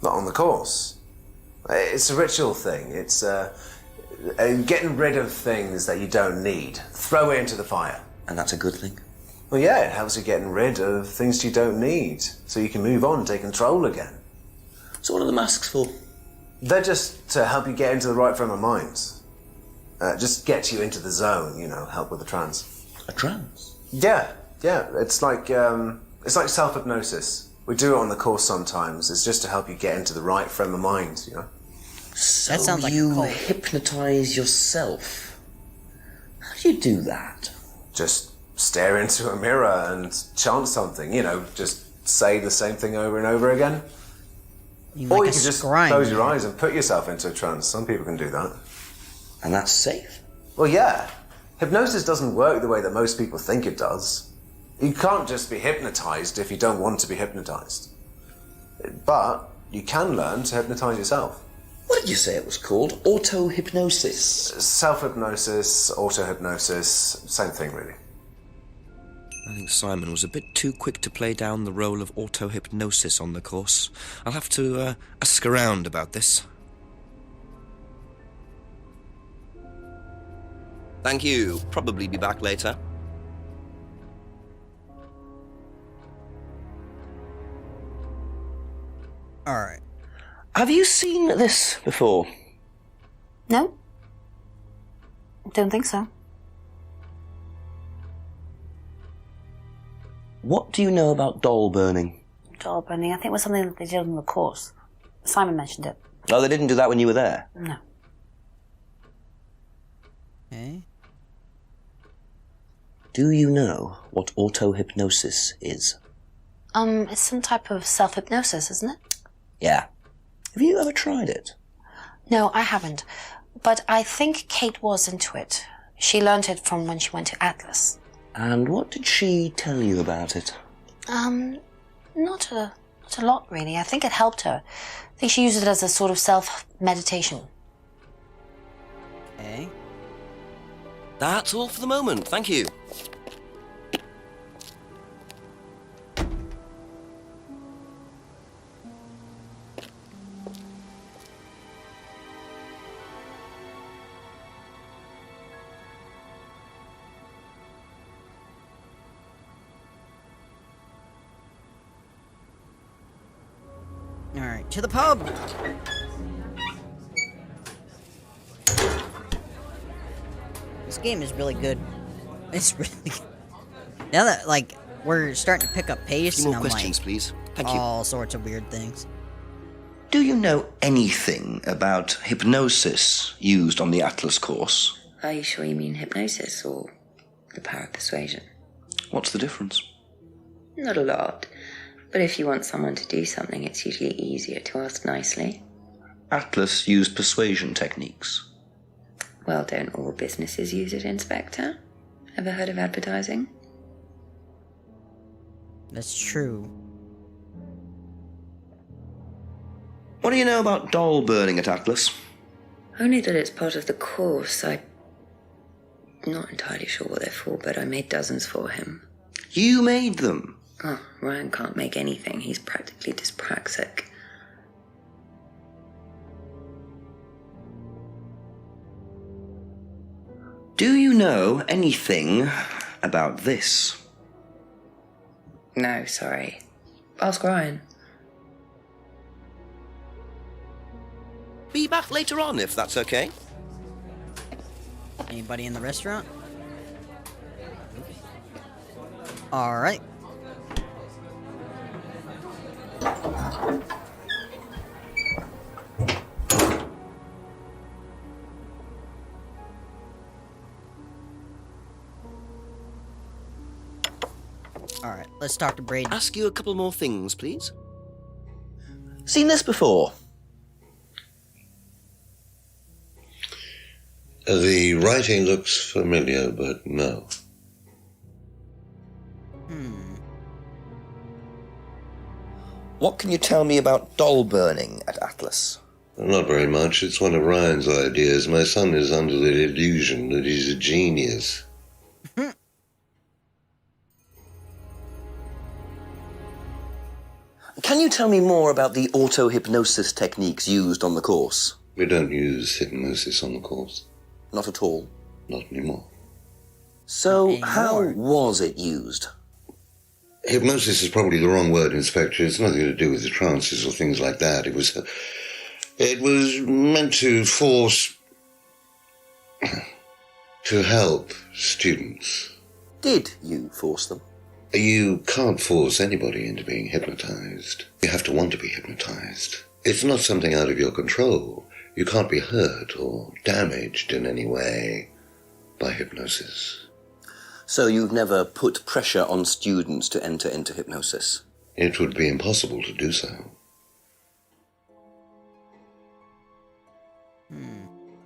Not on the course. It's a ritual thing. It's getting rid of things that you don't need. Throw it into the fire. And that's a good thing? Well, yeah, it helps you getting rid of things you don't need, so you can move on, take control again. So what are the masks for? They're just to help you get into the right frame of mind. Just get you into the zone, help with the trance. A trance? Yeah. It's like self-hypnosis. We do it on the course sometimes. It's just to help you get into the right frame of mind, So That sounds like you a cult. hypnotise yourself? How do you do that? Just stare into a mirror and chant something, just say the same thing over and over again. Or you could just close your eyes and put yourself into a trance. Some people can do that. And that's safe? Well, yeah. Hypnosis doesn't work the way that most people think it does. You can't just be hypnotized if you don't want to be hypnotized. But you can learn to hypnotize yourself. What did you say it was called? Auto-hypnosis? Self-hypnosis, auto-hypnosis, same thing, really. I think Simon was a bit too quick to play down the role of auto-hypnosis on the course. I'll have to ask around about this. Thank you. Probably be back later. Alright. Have you seen this before? No? Don't think so. What do you know about doll burning? Doll burning, I think it was something that they did on the course. Simon mentioned it. Oh, they didn't do that when you were there? No. Okay. Do you know what auto-hypnosis is? It's some type of self-hypnosis, isn't it? Yeah. Have you ever tried it? No, I haven't. But I think Kate was into it. She learnt it from when she went to Atlas. And what did she tell you about it? Not a lot, really. I think it helped her. I think she used it as a sort of self-meditation. Okay. That's all for the moment. Thank you. Alright, to the pub! This game is really good. It's really good. Now that, we're starting to pick up pace, A few more and I'm questions, please. Thank you. all sorts of weird things. Do you know anything about hypnosis used on the Atlas course? Are you sure you mean hypnosis or the power of persuasion? What's the difference? Not a lot. But if you want someone to do something, it's usually easier to ask nicely. Atlas used persuasion techniques. Well, don't all businesses use it, Inspector? Ever heard of advertising? That's true. What do you know about doll burning at Atlas? Only that it's part of the course. I'm not entirely sure what they're for, but I made dozens for him. You made them? Oh, Ryan can't make anything. He's practically dyspraxic. Do you know anything about this? No, sorry. Ask Ryan. Be back later on, if that's okay. Anybody in the restaurant? Alright. Alright, let's talk to Brady. Ask you a couple more things, please. Seen this before? The writing looks familiar, but no. What can you tell me about doll burning at Atlas? Not very much. It's one of Ryan's ideas. My son is under the illusion that he's a genius. Can you tell me more about the auto-hypnosis techniques used on the course? We don't use hypnosis on the course. Not at all? Not anymore. So, how was it used? Hypnosis is probably the wrong word, Inspector. It's nothing to do with the trances or things like that. It was meant to force... to help students. Did you force them? You can't force anybody into being hypnotized. You have to want to be hypnotized. It's not something out of your control. You can't be hurt or damaged in any way by hypnosis. So you've never put pressure on students to enter into hypnosis? It would be impossible to do so.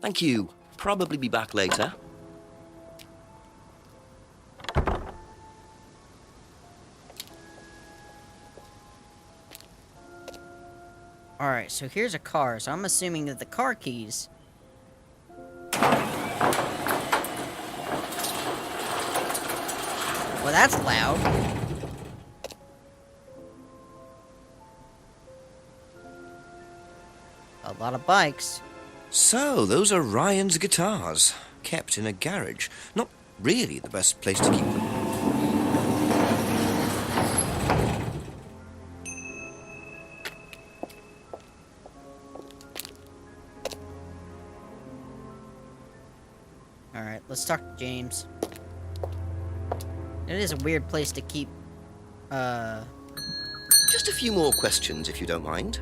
Thank you. Probably be back later. Alright, so here's a car, so I'm assuming that the car keys... Well, that's loud. A lot of bikes. So, those are Ryan's guitars, kept in a garage. Not really the best place to keep them. Alright, let's talk to James. It is a weird place to keep, Just a few more questions, if you don't mind.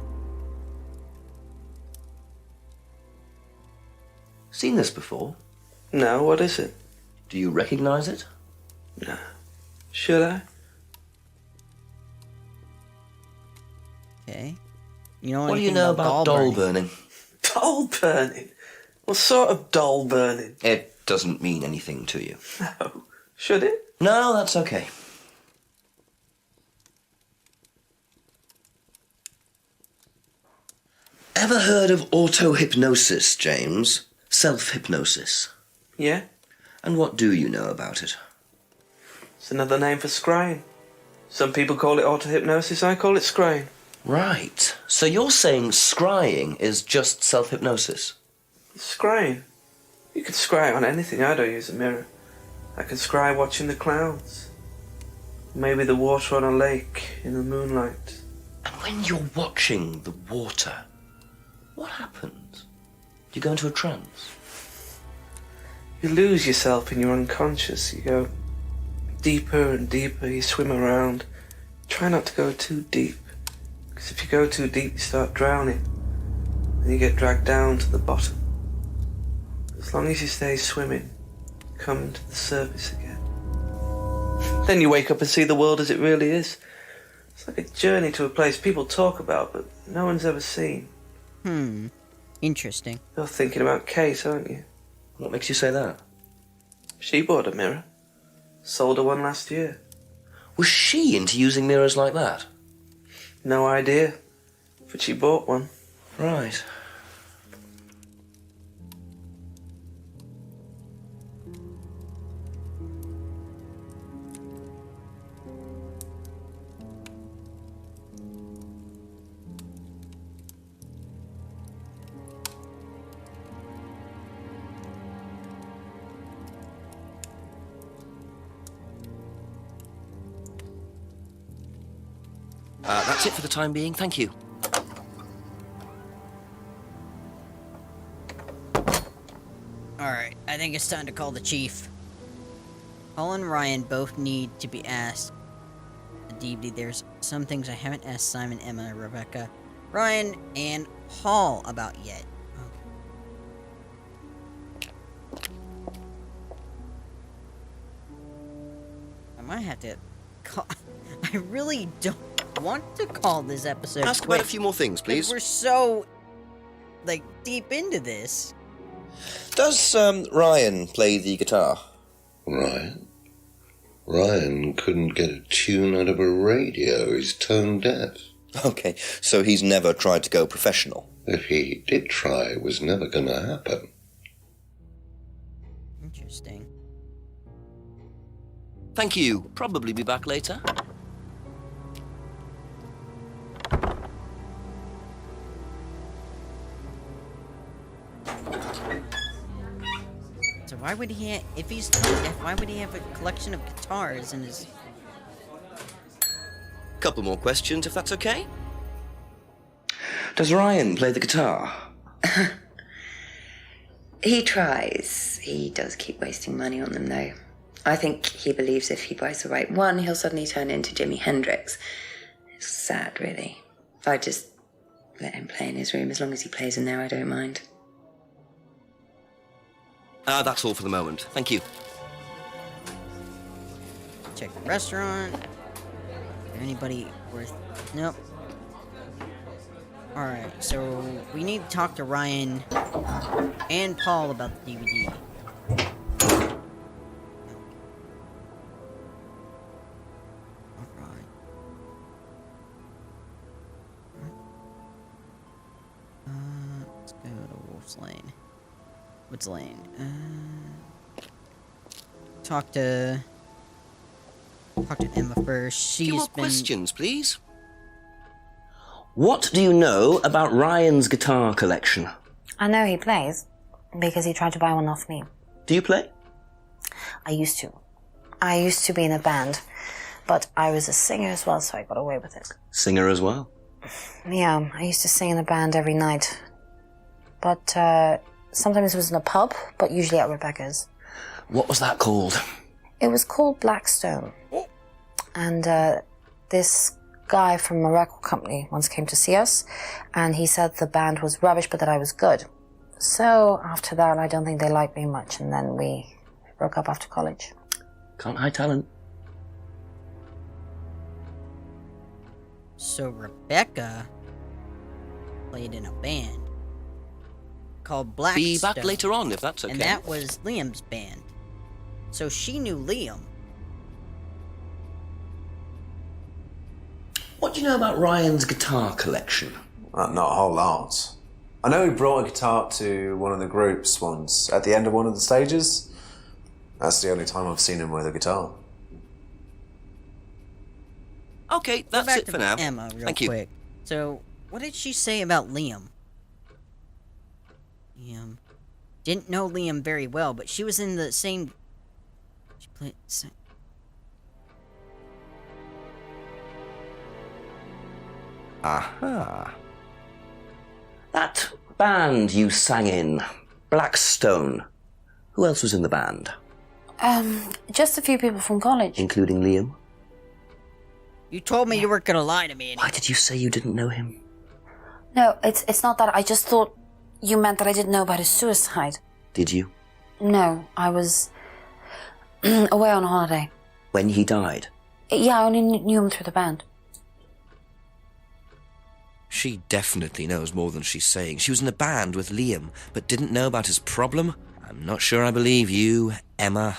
Seen this before? No, what is it? Do you recognize it? No. Should I? Okay. You know What do you anything know about doll burning? Doll burning? What sort of doll burning? It doesn't mean anything to you. No. Should it? No, that's okay. Ever heard of auto-hypnosis, James? Self-hypnosis. Yeah? And what do you know about it? It's another name for scrying. Some people call it auto-hypnosis, I call it scrying. Right. So you're saying scrying is just self-hypnosis? Scrying? You could scry on anything. I don't use a mirror. I can scry watching the clouds. Maybe the water on a lake in the moonlight. And when you're watching the water, what happens? Do you go into a trance? You lose yourself in your unconscious. You go deeper and deeper. You swim around. Try not to go too deep. Because if you go too deep, you start drowning. And you get dragged down to the bottom. As long as you stay swimming, come to the surface again. Then you wake up and see the world as it really is. It's like a journey to a place people talk about, but no one's ever seen. Interesting. You're thinking about Kate, aren't you? What makes you say that? She bought a mirror. Sold her one last year. Was she into using mirrors like that? No idea. But she bought one. Right. That's it for the time being, thank you. Alright, I think it's time to call the chief. Paul and Ryan both need to be asked. DVD, there's some things I haven't asked Simon, Emma, Rebecca, Ryan, and Paul about yet. I might have to call... I really don't want to call this episode Ask about a few more things, please. We're so, like, deep into this. Does Ryan play the guitar? Ryan? Ryan couldn't get a tune out of a radio. He's tone deaf. Okay, so he's never tried to go professional. If he did try, it was never going to happen. Interesting. Thank you. Probably be back later. So why would he if he's tone deaf, why would he have a collection of guitars in his... Couple more questions, if that's okay? Does Ryan play the guitar? He tries. He does keep wasting money on them, though. I think he believes if he buys the right one, he'll suddenly turn into Jimi Hendrix. It's sad, really. If I just let him play in his room, as long as he plays in there, I don't mind. That's all for the moment. Thank you. Check the restaurant. Is there anybody worth... Nope. Alright, so we need to talk to Ryan and Paul about the DVD. Alright. Let's go to Wolf's Lane. Woods Lane. Talk to Emma first. Few more questions, please. What do you know about Ryan's guitar collection? I know he plays, because he tried to buy one off me. Do you play? I used to. I used to be in a band, but I was a singer as well, so I got away with it. Singer as well? Yeah, I used to sing in a band every night. But, sometimes it was in a pub, but usually at Rebecca's. What was that called? It was called Blackstone. And this guy from a record company once came to see us, and he said the band was rubbish, but that I was good. So after that, I don't think they liked me much, and then we broke up after college. Can't hide talent. So Rebecca played in a band called Blackstone. Be back later on, if that's okay. And that was Liam's band. So she knew Liam. What do you know about Ryan's guitar collection? Not a whole lot. I know he brought a guitar to one of the groups once, at the end of one of the stages. That's the only time I've seen him with a guitar. Okay, Go that's back it to for now. Emma real Thank quick. So, what did she say about Liam? Liam. Didn't know Liam very well, but she was in the same... She played... Aha. That band you sang in, Blackstone. Who else was in the band? Just a few people from college. Including Liam? You told me you weren't gonna lie to me anymore. Why did you say you didn't know him? No, it's not that. I just thought you meant that I didn't know about his suicide. Did you? No, I was away on holiday. When he died? Yeah, I only knew him through the band. She definitely knows more than she's saying. She was in a band with Liam, but didn't know about his problem? I'm not sure I believe you, Emma.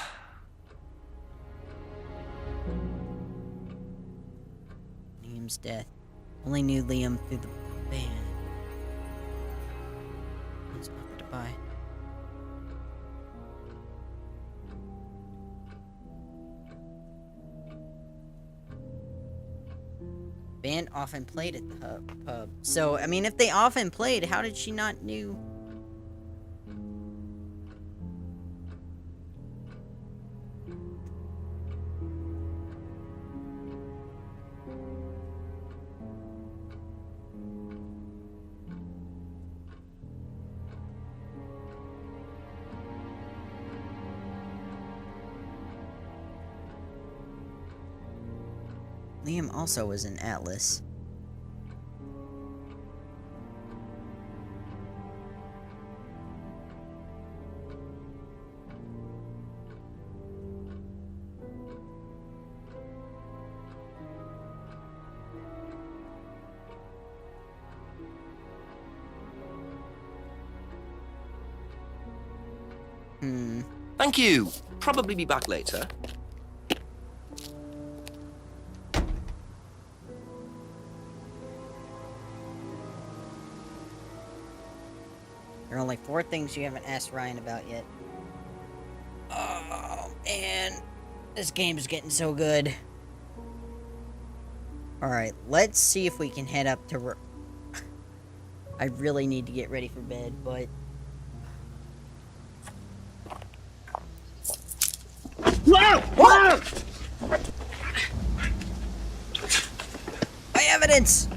Liam's death. Only knew Liam through the band. Let's offer to buy. Band often played at the pub. So, I mean, if they often played, how did she not knew? Liam also was in Atlas. Thank you. Probably be back later. There are only 4 things you haven't asked Ryan about yet. Oh, man. This game is getting so good. Alright, let's see if we can head up to... I really need to get ready for bed, but... My evidence!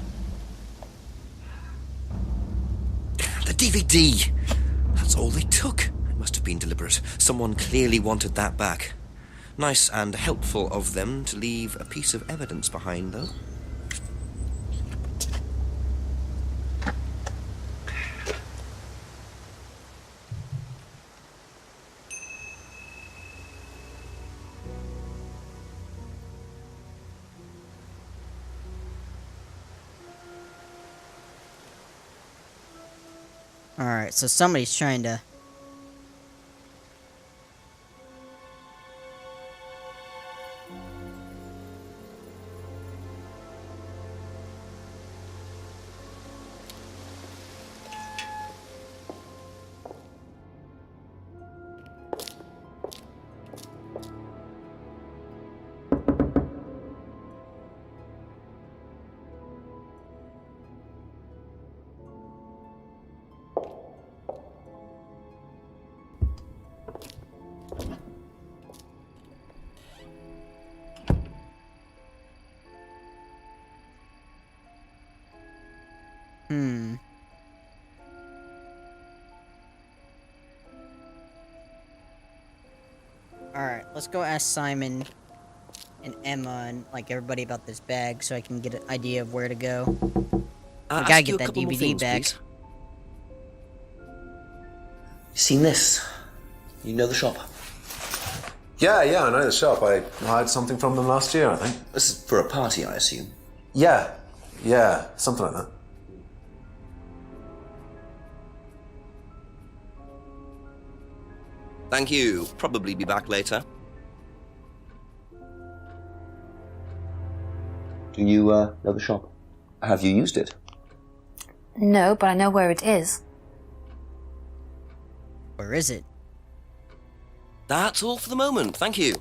The DVD! That's all they took. It must have been deliberate. Someone clearly wanted that back. Nice and helpful of them to leave a piece of evidence behind, though. Alright, so somebody's trying to... Alright, let's go ask Simon and Emma and, like, everybody about this bag so I can get an idea of where to go. I gotta get that DVD back. Please. You seen this? You know the shop? Yeah, I know the shop. I hired something from them last year, I think. This is for a party, I assume. Yeah, something like that. Thank you. Probably be back later. Do you know the shop? Have you used it? No, but I know where it is. Where is it? That's all for the moment. Thank you.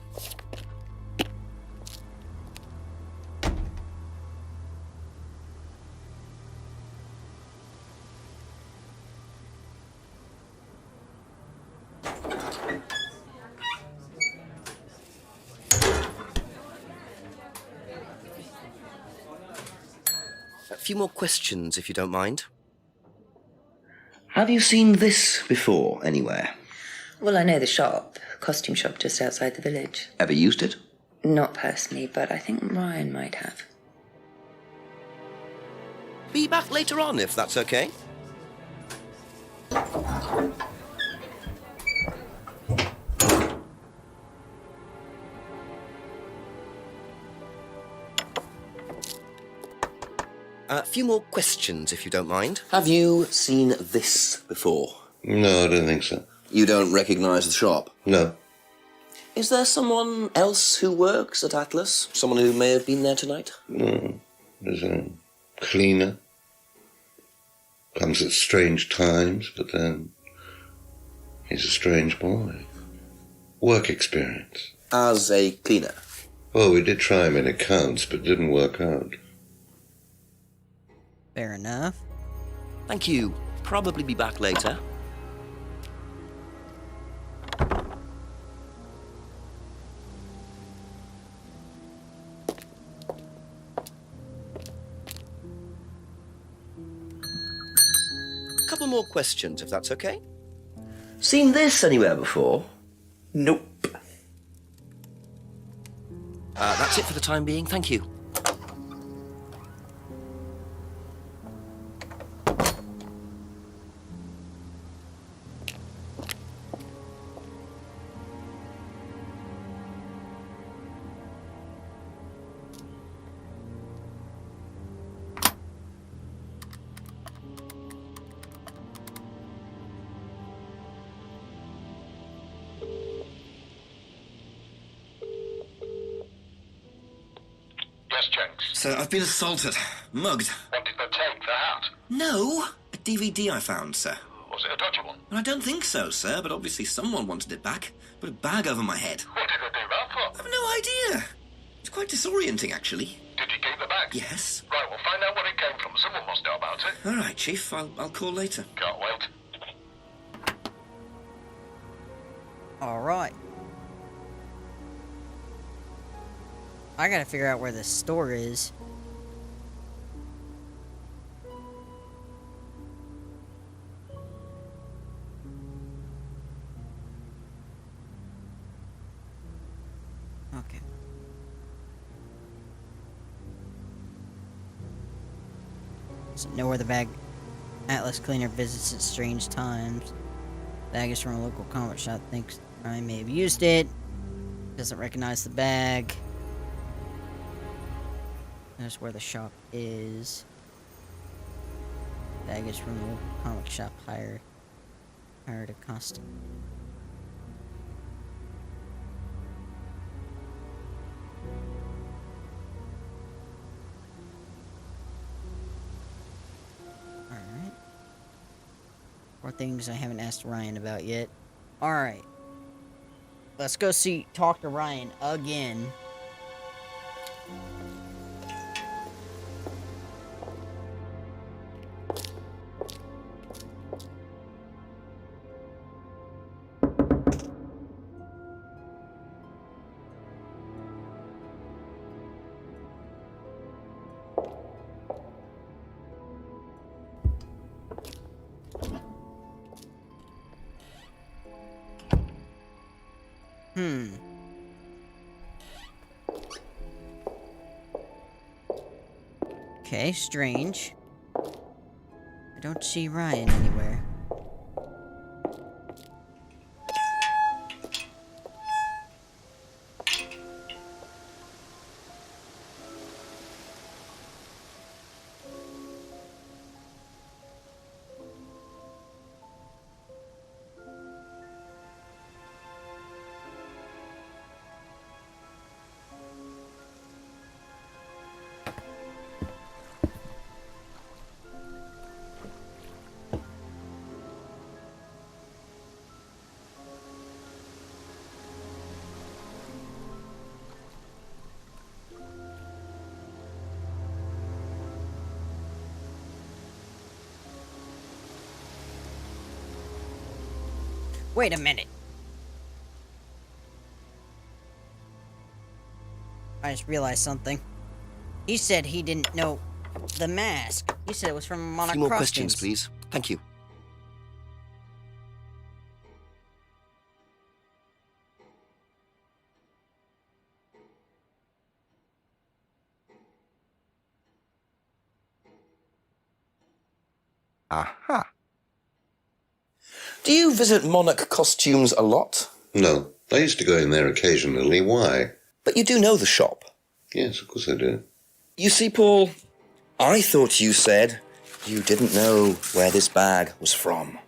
A few more questions, if you don't mind. Have you seen this before, anywhere? Well, I know the shop, costume shop just outside the village. Ever used it? Not personally, but I think Ryan might have. Be back later on, if that's okay. A few more questions, if you don't mind. Have you seen this before? No, I don't think so. You don't recognise the shop? No. Is there someone else who works at Atlas? Someone who may have been there tonight? No. There's a cleaner. Comes at strange times, but then he's a strange boy. Work experience. As a cleaner? Oh, we did try him in accounts, but didn't work out. Fair enough. Thank you. Probably be back later. A couple more questions, if that's okay. Seen this anywhere before? Nope. That's it for the time being. Thank you. Yes, Jenks. So I've been assaulted, mugged. What did they take? The hat? No, a DVD I found, sir. Was it a dodgy one? I don't think so, sir, but obviously someone wanted it back. Put a bag over my head. What did they do that for? I've no idea. It's quite disorienting, actually. Did you keep the bag? Yes. Right, we'll find out where it came from. Someone must know about it. All right, Chief. I'll call later. Can't wait. Alright. I gotta figure out where the store is. Okay. So know where the bag Atlas cleaner visits at strange times. Bag is from a local comic shop. Thinks I may have used it. Doesn't recognize the bag. That's where the shop is. Bag is from the local comic shop. Hired a costume. Alright. More things I haven't asked Ryan about yet. Alright. Let's go talk to Ryan again. Okay, strange. I don't see Ryan anywhere. Wait a minute. I just realized something. He said he didn't know the mask. He said it was from Monarch A few more Costumes. questions, please. Thank you. Aha. Do you visit Monarch Costumes a lot? No, I used to go in there occasionally. Why? But you do know the shop. Yes, of course I do. You see, Paul, I thought you said you didn't know where this bag was from.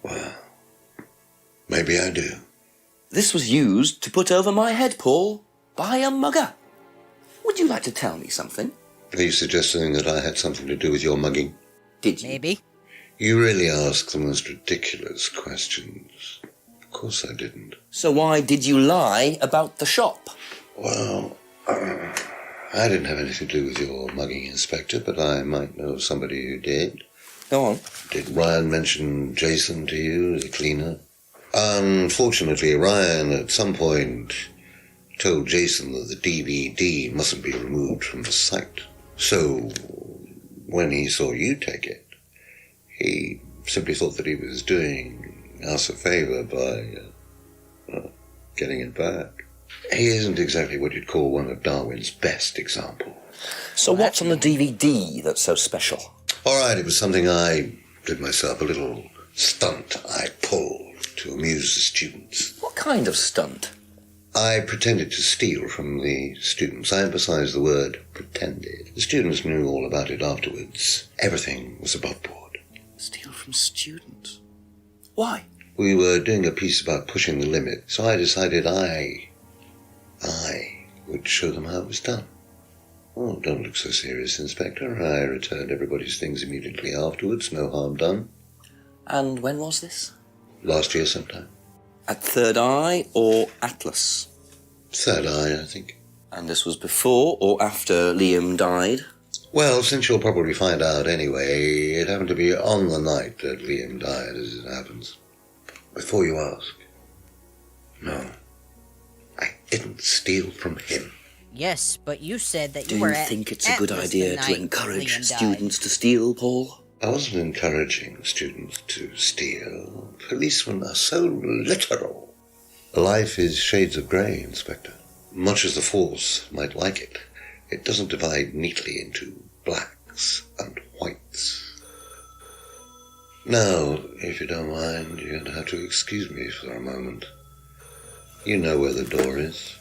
Well, maybe I do. This was used to put over my head, Paul, by a mugger. Would you like to tell me something? Are you suggesting that I had something to do with your mugging? Did you? Maybe. You really ask the most ridiculous questions. Of course I didn't. So why did you lie about the shop? Well, I didn't have anything to do with your mugging, Inspector, but I might know somebody who did. Go on. Did Ryan mention Jason to you as a cleaner? Unfortunately, Ryan at some point told Jason that the DVD mustn't be removed from the site. So, when he saw you take it, he simply thought that he was doing us a favour by getting it back. He isn't exactly what you'd call one of Darwin's best examples. So what's on the DVD that's so special? All right, it was something I did myself, a little stunt I pulled to amuse the students. What kind of stunt? I pretended to steal from the students. I emphasize the word pretended. The students knew all about it afterwards. Everything was above board. Steal from students? Why? We were doing a piece about pushing the limit, so I decided I would show them how it was done. Oh, don't look so serious, Inspector. I returned everybody's things immediately afterwards. No harm done. And when was this? Last year sometime. At Third Eye or Atlas? Third Eye, I think. And this was before or after Liam died? Well, since you'll probably find out anyway, it happened to be on the night that Liam died, as it happens. Before you ask, no, I didn't steal from him. Yes, but you said that Do you were you at think it's a good Atlas the idea night to encourage Liam died. students to steal, Paul? I wasn't encouraging students to steal. Policemen are so literal. Life is shades of grey, Inspector. Much as the Force might like it, it doesn't divide neatly into blacks and whites. Now, if you don't mind, you're going to have to excuse me for a moment. You know where the door is.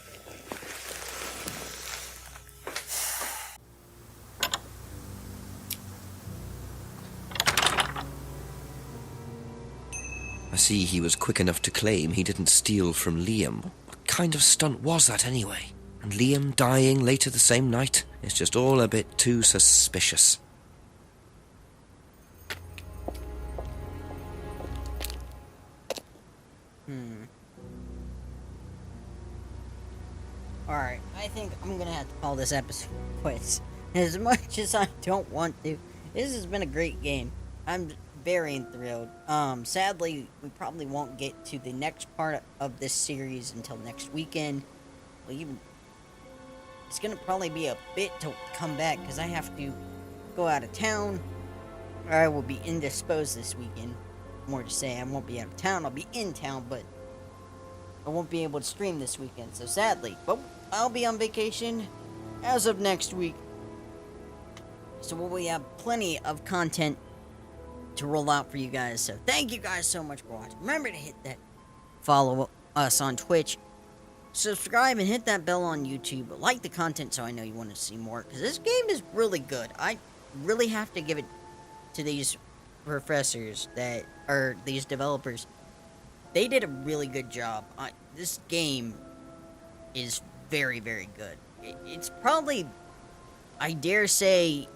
I see he was quick enough to claim he didn't steal from Liam. What kind of stunt was that anyway? And Liam dying later the same night? It's just all a bit too suspicious. Alright, I think I'm gonna have to call this episode quits. As much as I don't want to, this has been a great game. I'm very thrilled. Sadly, we probably won't get to the next part of this series until next weekend. Well, even it's gonna probably be a bit to come back because I have to go out of town. Or I will be indisposed this weekend. More to say, I won't be out of town. I'll be in town, but I won't be able to stream this weekend. So sadly, but I'll be on vacation as of next week. So we have plenty of content to roll out for you guys. So thank you guys so much for watching. Remember to hit that follow us on Twitch, subscribe, and hit that bell on YouTube. Like the content so I know you want to see more, because this game is really good. I really have to give it to these professors that are these developers. They did a really good job. This game is very, very good. It's probably, I dare say,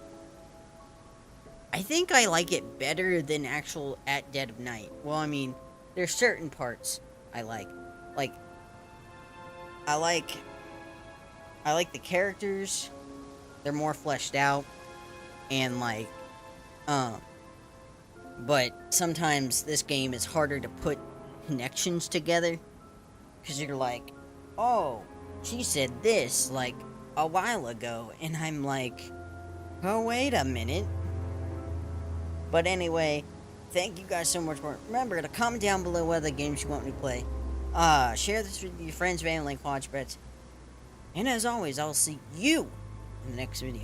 I think I like it better than actual At Dead of Night. Well, I mean, there's certain parts I like. I like the characters. They're more fleshed out. And but sometimes this game is harder to put connections together. Because you're like, oh, she said this, like, a while ago. And I'm like, oh, wait a minute. But anyway, thank you guys so much for it. Remember to comment down below what other games you want me to play. Share this with your friends, family, and watch bets. And as always, I'll see you in the next video.